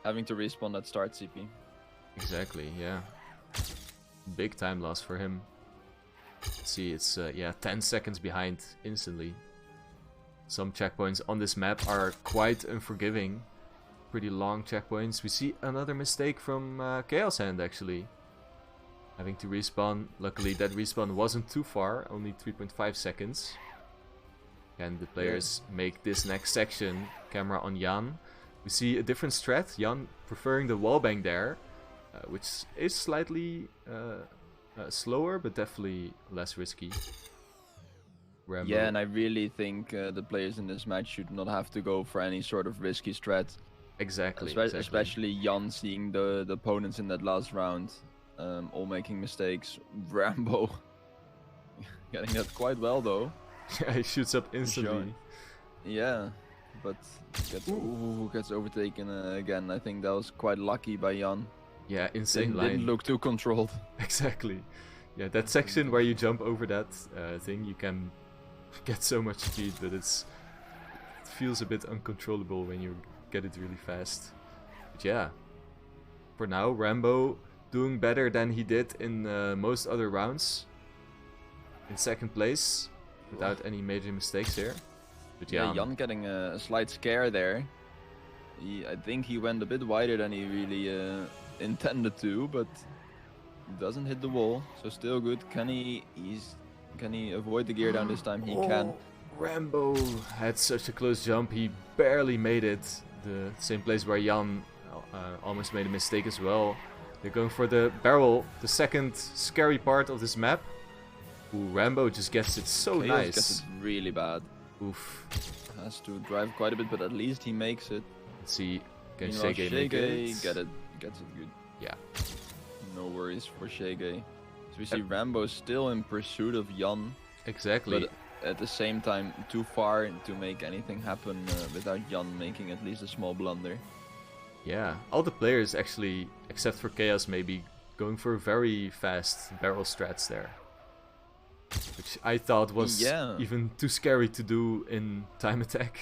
having to respawn at start CP. Exactly, yeah. Big time loss for him. Let's see, it's yeah, 10 seconds behind instantly. Some checkpoints on this map are quite unforgiving. Pretty long checkpoints. We see another mistake from Chaoshand actually. Having to respawn. Luckily that respawn wasn't too far, only 3.5 seconds. And the players make this next section. Camera on Jan. We see a different strat. Jan preferring the wallbang there, which is slightly slower, but definitely less risky. Rambo. Yeah, and I really think the players in this match should not have to go for any sort of risky strat. Exactly. Especially Jan seeing the opponents in that last round all making mistakes. Rambo getting that quite well though. Yeah, he shoots up instantly. Yeah, but gets overtaken again. I think that was quite lucky by Jan. Yeah, insane line. Didn't look too controlled. Exactly. Yeah, that section where you jump over that thing, you can get so much speed, but it feels a bit uncontrollable when you get it really fast. But yeah, for now, Rambo doing better than he did in most other rounds. In second place, without any major mistakes here. But yeah, Jan getting a slight scare there. I think he went a bit wider than he really intended to, but doesn't hit the wall, so still good. Can he avoid the gear down this time? He can. Rambo had such a close jump, he barely made it. The same place where Jan almost made a mistake as well. They're going for the barrel, the second scary part of this map. Ooh, Rambo just gets it so nice. Gets it really bad. Oof. Has to drive quite a bit, but at least he makes it. Let's see, can Sheyguey make it? Gets it good. Yeah. No worries for Sheyguey. So we see Rambo still in pursuit of Jan. Exactly. But at the same time, too far to make anything happen without Jan making at least a small blunder. Yeah, all the players actually, except for Chaos maybe, going for very fast barrel strats there. Which I thought was even too scary to do in time attack.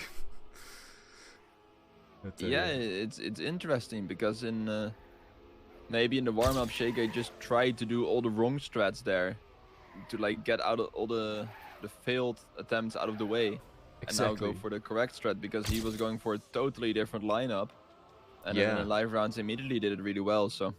But, yeah, it's interesting because in maybe in the warm-up, Sheyguey just tried to do all the wrong strats there to like get out of all the failed attempts out of the way, and now go for the correct strat because he was going for a totally different lineup, and then in the live rounds immediately did it really well. So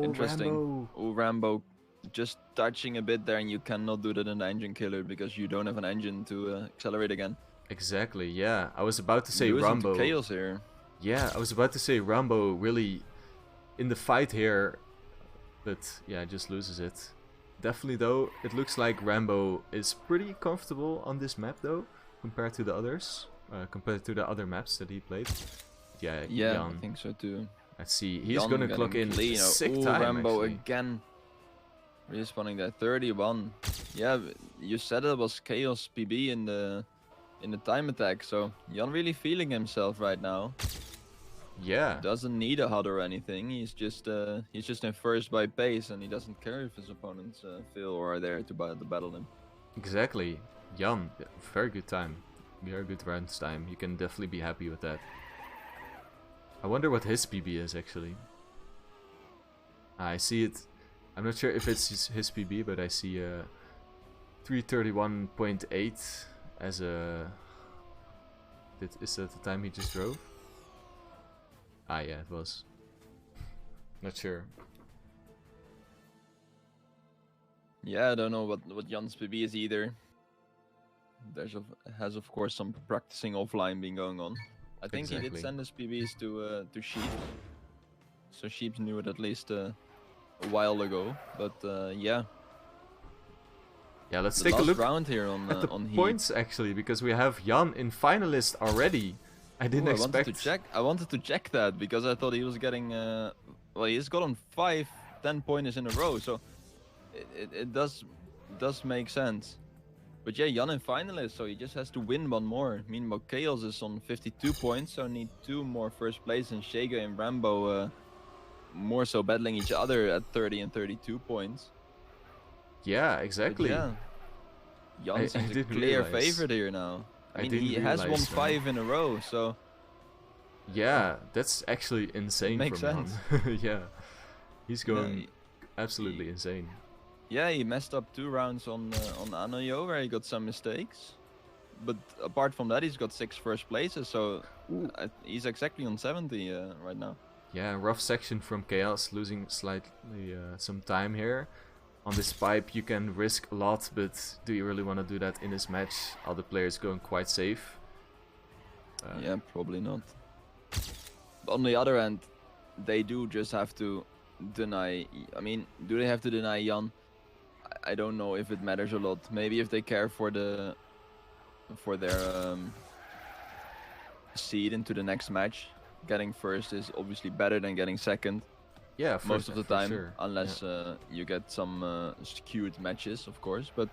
interesting. Rambo just touching a bit there, and you cannot do that in the engine killer because you don't have an engine to accelerate again. Exactly, yeah. I was about to say Rambo. Chaos here. Yeah, I was about to say Rambo really in the fight here, but yeah, just loses it. Definitely though, it looks like Rambo is pretty comfortable on this map though, compared to the others, compared to the other maps that he played. Yeah, Jan. I think so too. Let's see, he's gonna clock in sick time. Rambo actually. Again. Respawning there, 31. Yeah, you said it was Chaos PB in the in the time attack. So Jan really feeling himself right now. Yeah. Doesn't need a HUD or anything. He's just in first by pace, and he doesn't care if his opponents fail or are there to battle him. Exactly. Jan, very good time. Very good rounds time. You can definitely be happy with that. I wonder what his PB is actually. I see it. I'm not sure if it's his PB, but I see 331.8 as a... Is that the time he just drove? Ah, yeah, it was. Not sure. Yeah, I don't know what Jan's PB is either. Has of course some practicing offline been going on. I think he did send his PBs to Sheep, so Sheep knew it at least a while ago. But yeah. Yeah, let's take a look round here on at the on points actually, because we have Jan in finalist already. I didn't expect. I wanted to check that because I thought he was getting. Well, he's gotten 10 pointers in a row, so it does make sense. But yeah, Jan in finalist, so he just has to win one more. Meanwhile, Chaos is on 52 points, so need 2 more first place, and Sheyguey and Rambo more so battling each other at 30 and 32 points. Yeah, exactly. But yeah, Jan's a clear favorite here now. I mean, he has won 5 in a row, so... Yeah, that's actually insane makes from sense. Jan. Yeah, he's going absolutely insane. Yeah, he messed up 2 rounds on Anoyo where he got some mistakes. But apart from that, he's got 6 first places, so he's exactly on 70 right now. Yeah, rough section from Chaos, losing slightly some time here. On this pipe you can risk a lot, but do you really want to do that in this match? Other players going quite safe. Yeah, probably not. But on the other hand, they do just have to deny... I mean, do they have to deny Jan? I don't know if it matters a lot. Maybe if they care for their seed into the next match. Getting first is obviously better than getting second. Yeah, most of the time, sure. Unless you get some skewed matches, of course. But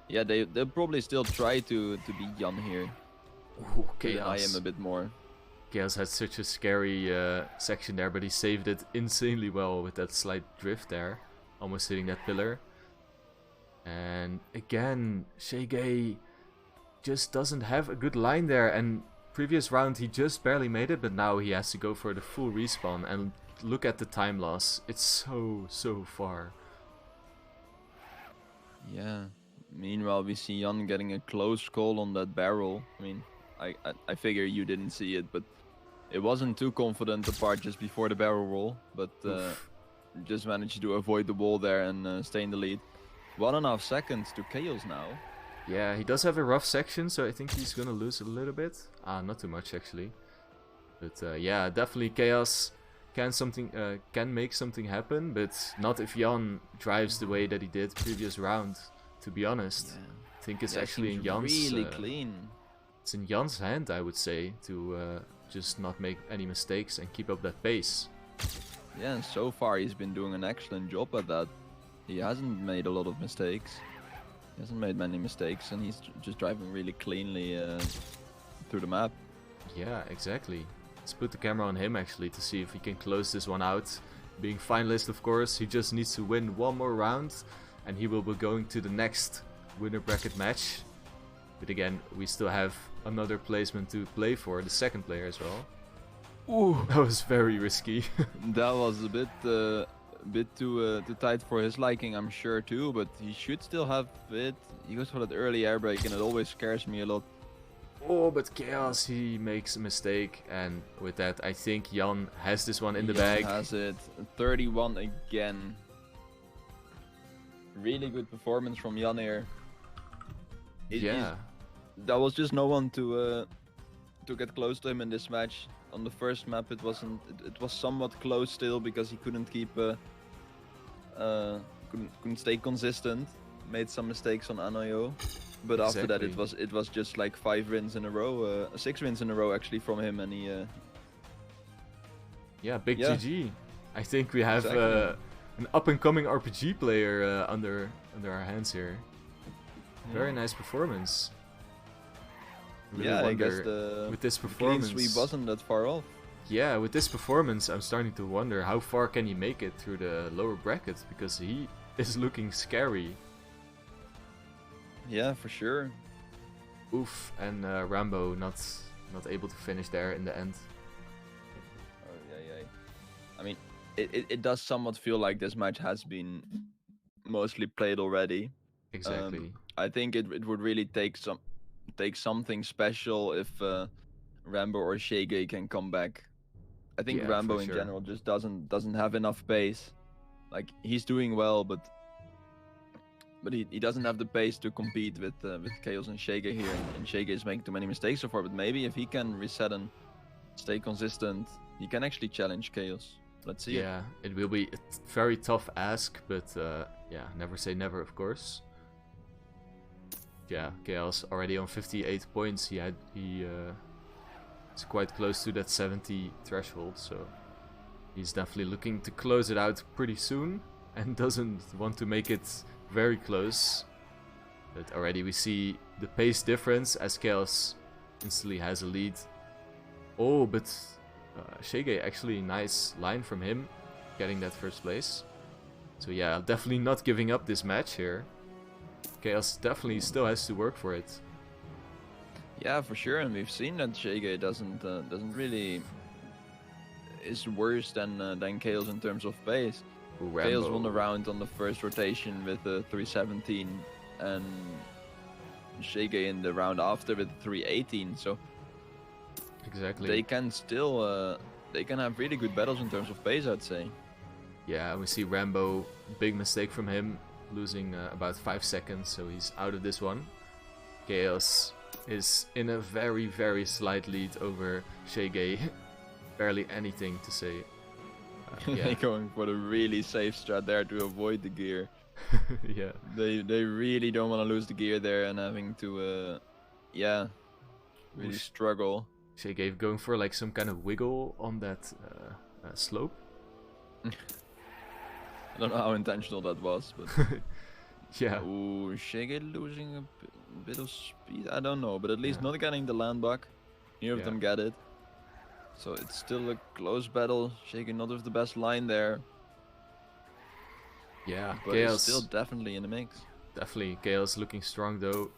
yeah, they'll probably still try to beat Jan here. Ooh, Chaos. I am a bit more. Chaos had such a scary section there, but he saved it insanely well with that slight drift there, almost hitting that pillar. And again, Sheyguey just doesn't have a good line there. And previous round he just barely made it, but now he has to go for the full respawn and. Look at the time loss. It's so far. Yeah. Meanwhile, we see Jan getting a close call on that barrel. I mean, I figure you didn't see it, but it wasn't too confident apart just before the barrel roll. But just managed to avoid the wall there and stay in the lead. 1.5 seconds to Chaos now. Yeah, he does have a rough section, so I think he's gonna lose a little bit. Not too much actually. But yeah, definitely Chaos. Can make something happen, but not if Jan drives the way that he did previous round. To be honest, I think it's actually in Jan's. Really clean. It's in Jan's hand, I would say, to just not make any mistakes and keep up that pace. Yeah, and so far he's been doing an excellent job at that. He hasn't made a lot of mistakes. He hasn't made many mistakes, and he's just driving really cleanly through the map. Yeah, exactly. Let's put the camera on him actually to see if he can close this one out. Being finalist, of course, he just needs to win 1 more round and he will be going to the next winner bracket match. But again, we still have another placement to play for, the second player as well. Ooh, that was very risky. That was a bit too tight for his liking, I'm sure too, but he should still have it. He goes for that early air brake and it always scares me a lot. Oh, but Chaos, he makes a mistake, and with that I think Jan has this one in the bag. Jan has it. 31 again. Really good performance from Jan here. That was just no one to get close to him in this match. On the first map it was somewhat close still because he couldn't keep couldn't stay consistent. Made some mistakes on Anoyo. But after that, it was just like 5 wins in a row, 6 wins in a row actually from him, and he. Yeah, big GG. I think we have an up-and-coming RPG player under our hands here. Very nice performance. Really Yeah, I wonder guess the with this clean performance. sweep wasn't that far off. Yeah, with this performance, I'm starting to wonder how far can he make it through the lower brackets, because he is looking scary. Yeah, for sure. Oof, and Rambo not able to finish there in the end. Oh yeah. I mean, it does somewhat feel like this match has been mostly played already. Exactly. I think it would really take something special if Rambo or Sheyguey can come back. I think Yeah, Rambo for in sure. general just doesn't have enough pace. Like, he's doing well, but he doesn't have the pace to compete with Chaos and Sheyguey here, and Sheyguey is making too many mistakes so far. But maybe if he can reset and stay consistent, he can actually challenge Chaos. Let's see. Yeah, it will be a very tough ask, but yeah, never say never, of course. Yeah, Chaos already on 58 points. He is quite close to that 70 threshold, so he's definitely looking to close it out pretty soon and doesn't want to make it very close. But already we see the pace difference as Chaos instantly has a lead. Oh, but Sheyguey, actually nice line from him, getting that first place. So yeah, definitely not giving up this match here. Chaos definitely still has to work for it. Yeah, for sure, and we've seen that Sheyguey doesn't really is worse than Chaos in terms of pace. Ooh, Chaos won the round on the first rotation with 317, and Sheyguey in the round after with 318. So exactly. they can still they can have really good battles in terms of pace, I'd say. Yeah, we see Rambo, big mistake from him, losing about 5 seconds, so he's out of this one. Chaos is in a very, very slight lead over Sheyguey. Barely anything to say. Yeah. Going for the really safe strat there to avoid the gear. Yeah. They really don't want to lose the gear there and having to yeah, really struggle. Sheyguey going for like some kind of wiggle on that slope. I don't know how intentional that was, but yeah. Ooh, Sheyguey losing a bit of speed. I don't know, but at least not getting the land back. Neither of them get it. So it's still a close battle. Sheyguey not with the best line there. Yeah, but Chaos it's still definitely in the mix. Definitely, Chaos looking strong though.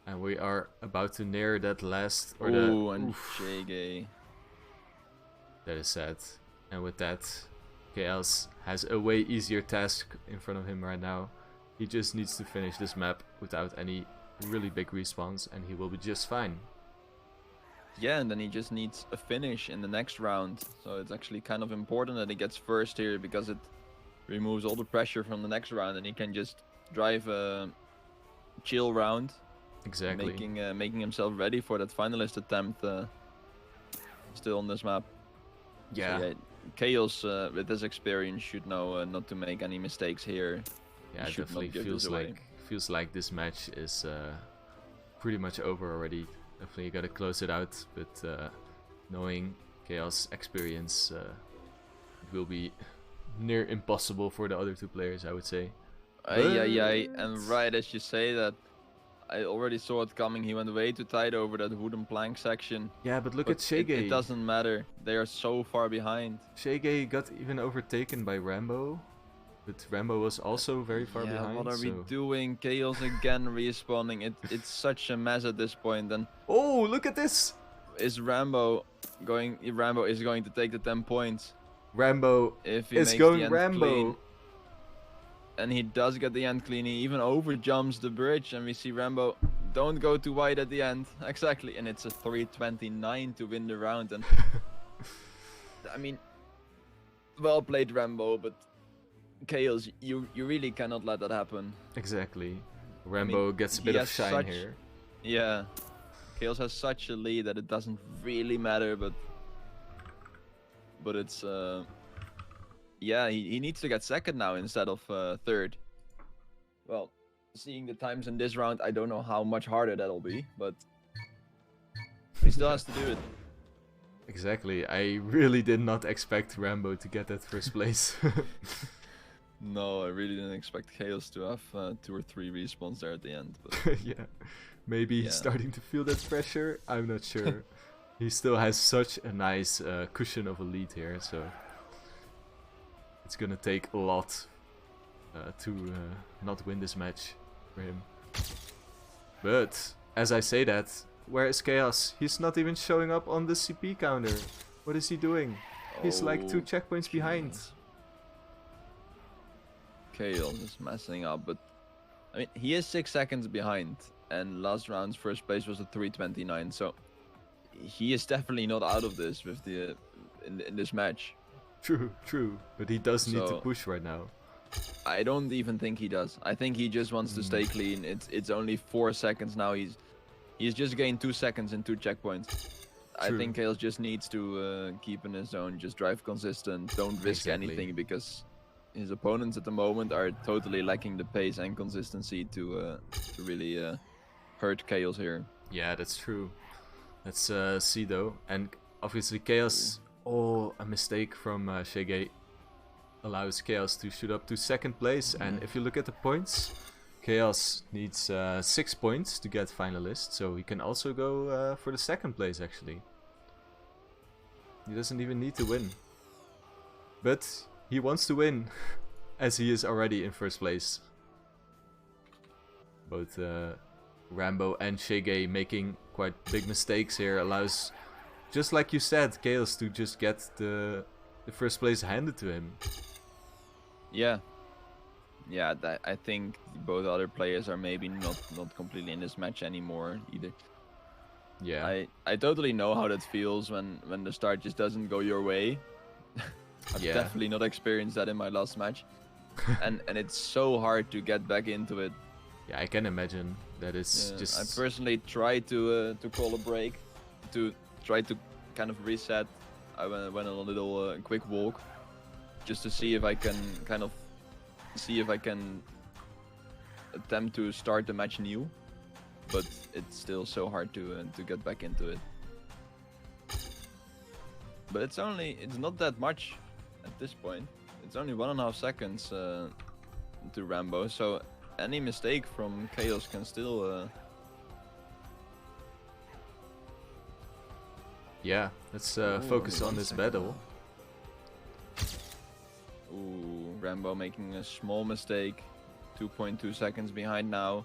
And we are about to near that last. Or Ooh, and Sheyguey. That is sad. And with that, Chaos has a way easier task in front of him right now. He just needs to finish this map without any really big respawns, and he will be just fine. Yeah, and then he just needs a finish in the next round. So it's actually kind of important that he gets first here, because it removes all the pressure from the next round, and he can just drive a chill round. Exactly. Making himself ready for that finalist attempt still on this map. Yeah. So, yeah, Chaos with his experience should know not to make any mistakes here. Yeah, it definitely feels like this match is pretty much over already. Definitely gotta close it out, but knowing Chaos experience, it will be near impossible for the other two players, I would say. And right as you say that, I already saw it coming. He went way too tight over that wooden plank section. Yeah, but look at Sheyguey. It doesn't matter. They are so far behind. Sheyguey got even overtaken by Rambo. But Rambo was also very far behind. What are we doing? Chaos again respawning. It's such a mess at this point. And oh, look at this! Rambo is going to take the 10 points. Rambo if he is makes going the end Rambo. Clean. And he does get the end clean. He even over jumps the bridge, and we see Rambo don't go too wide at the end. Exactly, and it's a 329 to win the round. And I mean, well played, Rambo, but Chaos, you really cannot let that happen. Exactly. Rambo gets a bit of shine here. Yeah. Chaos has such a lead that it doesn't really matter, but it's yeah, he needs to get second now instead of third. Well, seeing the times in this round, I don't know how much harder that'll be, but he still has to do it. Exactly. I really did not expect Rambo to get that first place. No, I really didn't expect Chaos to have 2 or 3 respawns there at the end. But yeah, Maybe he's starting to feel that pressure. I'm not sure. He still has such a nice cushion of a lead here, so it's gonna take a lot to not win this match for him. But as I say that, where is Chaos? He's not even showing up on the CP counter. What is he doing? He's like 2 checkpoints behind. Chaos is messing up, but I mean, he is 6 seconds behind, and last round's first place was a 3:29, so he is definitely not out of this with the in this match. True, but he does need to push right now. I don't even think he does. I think he just wants to stay clean. It's only 4 seconds now. He's just gained 2 seconds in 2 checkpoints. I think Chaos just needs to keep in his zone, just drive consistent, don't risk anything, because his opponents at the moment are totally lacking the pace and consistency to really hurt Chaos here. Yeah, that's true. Let's see though. And obviously Chaos, a mistake from Sheyguey allows Chaos to shoot up to 2nd place. And if you look at the points, Chaos needs 6 points to get finalist, so he can also go for the 2nd place actually. He doesn't even need to win. But he wants to win, as he is already in 1st place. Both Rambo and Sheyguey making quite big mistakes here allows, just like you said, Chaos to just get the 1st place handed to him. Yeah, I think both other players are maybe not completely in this match anymore either. Yeah, I totally know how that feels when the start just doesn't go your way. I've definitely not experienced that in my last match, and it's so hard to get back into it. Yeah, I can imagine that is just. I personally tried to call a break, to try to kind of reset. I went on a little quick walk, just to see if I can attempt to start the match new, but it's still so hard to get back into it. But it's not that much at this point. It's only 1.5 seconds to Rambo, so any mistake from Chaos can still yeah, let's focus on this battle. Ooh, Rambo making a small mistake. 2.2 seconds behind now.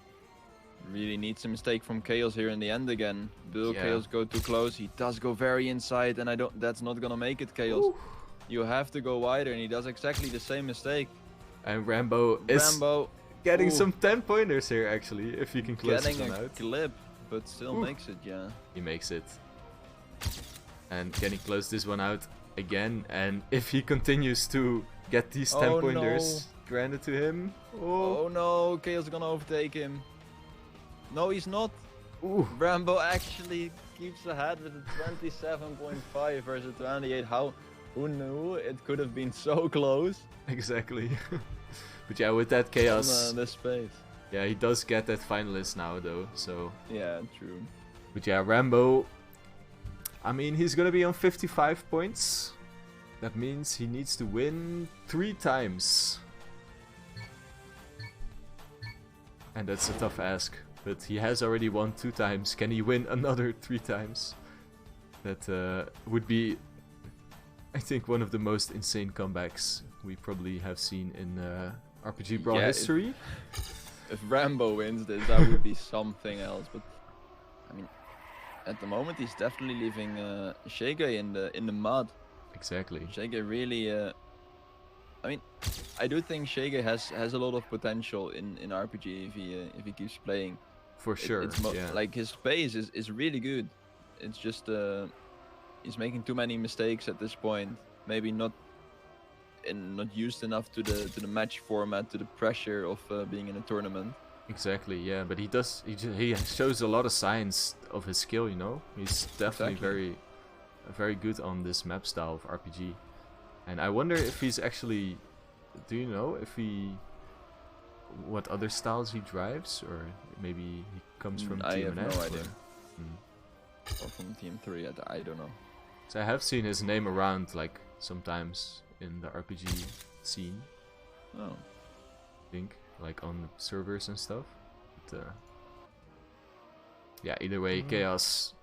Really needs a mistake from Chaos here in the end again. Will Chaos go too close? He does go very inside, and that's not gonna make it, Chaos. Ooh. You have to go wider, and he does exactly the same mistake. And Rambo is getting some 10-pointers here, actually, if you can close this one out. Getting a clip, but still makes it, yeah. He makes it. And can he close this one out again? And if he continues to get these 10-pointers granted to him... Oh no, Chaos is gonna overtake him. No, he's not. Ooh. Rambo actually keeps ahead with a 27.5 versus 28. Who knew it could have been so close? Exactly. But yeah, with that Chaos... On the space. Yeah, he does get that finalist now though, so... Yeah, true. But yeah, Rambo... I mean, he's gonna be on 55 points. That means he needs to win 3 times. And that's a tough ask. But he has already won 2 times. Can he win another 3 times? That would be, I think, one of the most insane comebacks we probably have seen in RPG Brawl history. If Rambo wins this, that would be something else. But I mean, at the moment, he's definitely leaving Sheyguey in the mud. Exactly. Sheyguey really. I mean, I do think Sheyguey has a lot of potential in RPG if he keeps playing. For sure. Like his pace is really good. It's just he's making too many mistakes at this point. Maybe not used enough to the match format, to the pressure of being in a tournament. Exactly, yeah, but he shows a lot of signs of his skill, you know. He's definitely very good on this map style of RPG. And I wonder if he's actually, do you know what other styles he drives, or maybe he comes from I Team have F, no idea. Or from Team 3, I don't know. So I have seen his name around like sometimes in the RPG scene. Oh. I think like on servers and stuff. But, yeah, either way, Chaos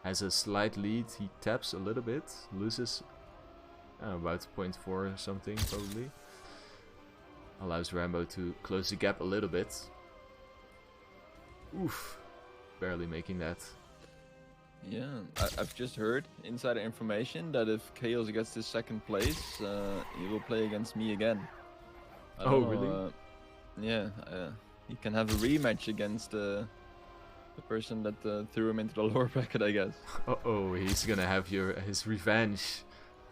has a slight lead. He taps a little bit, loses about 0.4 or something probably. Allows Rambo to close the gap a little bit. Oof, barely making that. Yeah, I've just heard insider information that if Chaos gets this second place, he will play against me again. I don't know, really? Yeah, he can have a rematch against the person that threw him into the lower bracket, I guess. Uh-oh, he's gonna have his revenge,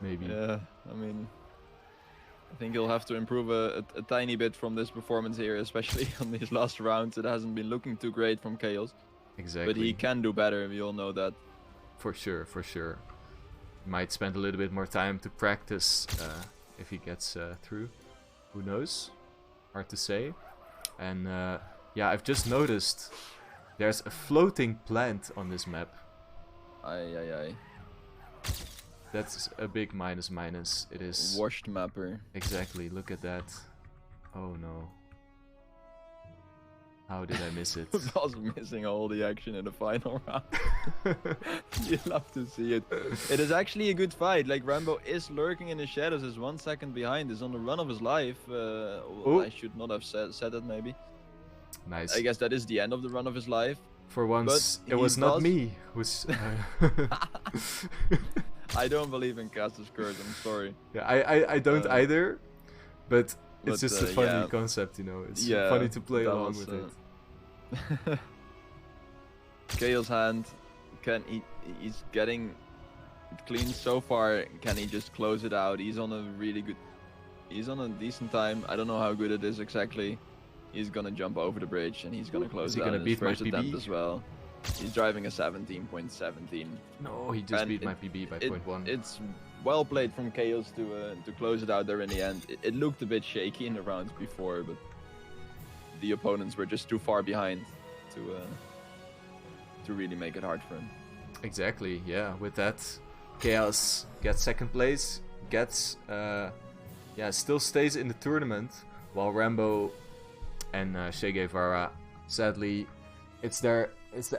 maybe. Yeah, I mean, I think he'll have to improve a tiny bit from this performance here, especially on these last rounds. It hasn't been looking too great from Chaos. Exactly. But he can do better, we all know that. For sure, for sure. Might spend a little bit more time to practice if he gets through. Who knows? Hard to say. And yeah, I've just noticed there's a floating plant on this map. Aye. That's a big minus. It is... Washed mapper. Exactly, look at that. Oh no. How did I miss it? I was missing all the action in the final round. You love to see it. It is actually a good fight. Like, Rambo is lurking in the shadows, is 1 second behind, is on the run of his life. I should not have said that maybe. Nice. I guess that is the end of the run of his life. For once, it was not me who's... I don't believe in caster's curse, I'm sorry. Yeah, I don't either, but it's just a funny concept, you know. It's funny to play along with it. Chaoshand, he's getting it clean so far. Can he just close it out? He's on a decent time. I don't know how good it is exactly. He's gonna jump over the bridge and he's gonna close it out. Is he gonna beat my PB as well? He's driving a 17.17. No, he just beat my PB by 0.1. It's well played from Chaos to close it out there in the end. It looked a bit shaky in the rounds before, but the opponents were just too far behind to really make it hard for him. Exactly, yeah. With that, Chaos gets second place, still stays in the tournament, while Rambo and Sheyguey Vara, sadly, it's the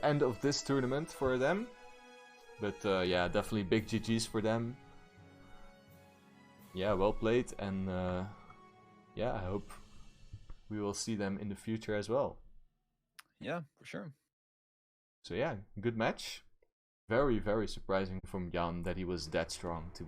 end of this tournament for them. But yeah, definitely big GGs for them. Yeah, well played, and yeah, I hope we will see them in the future as well. Yeah, for sure. So yeah, good match. Very, very surprising from Jan that he was that strong, to be honest.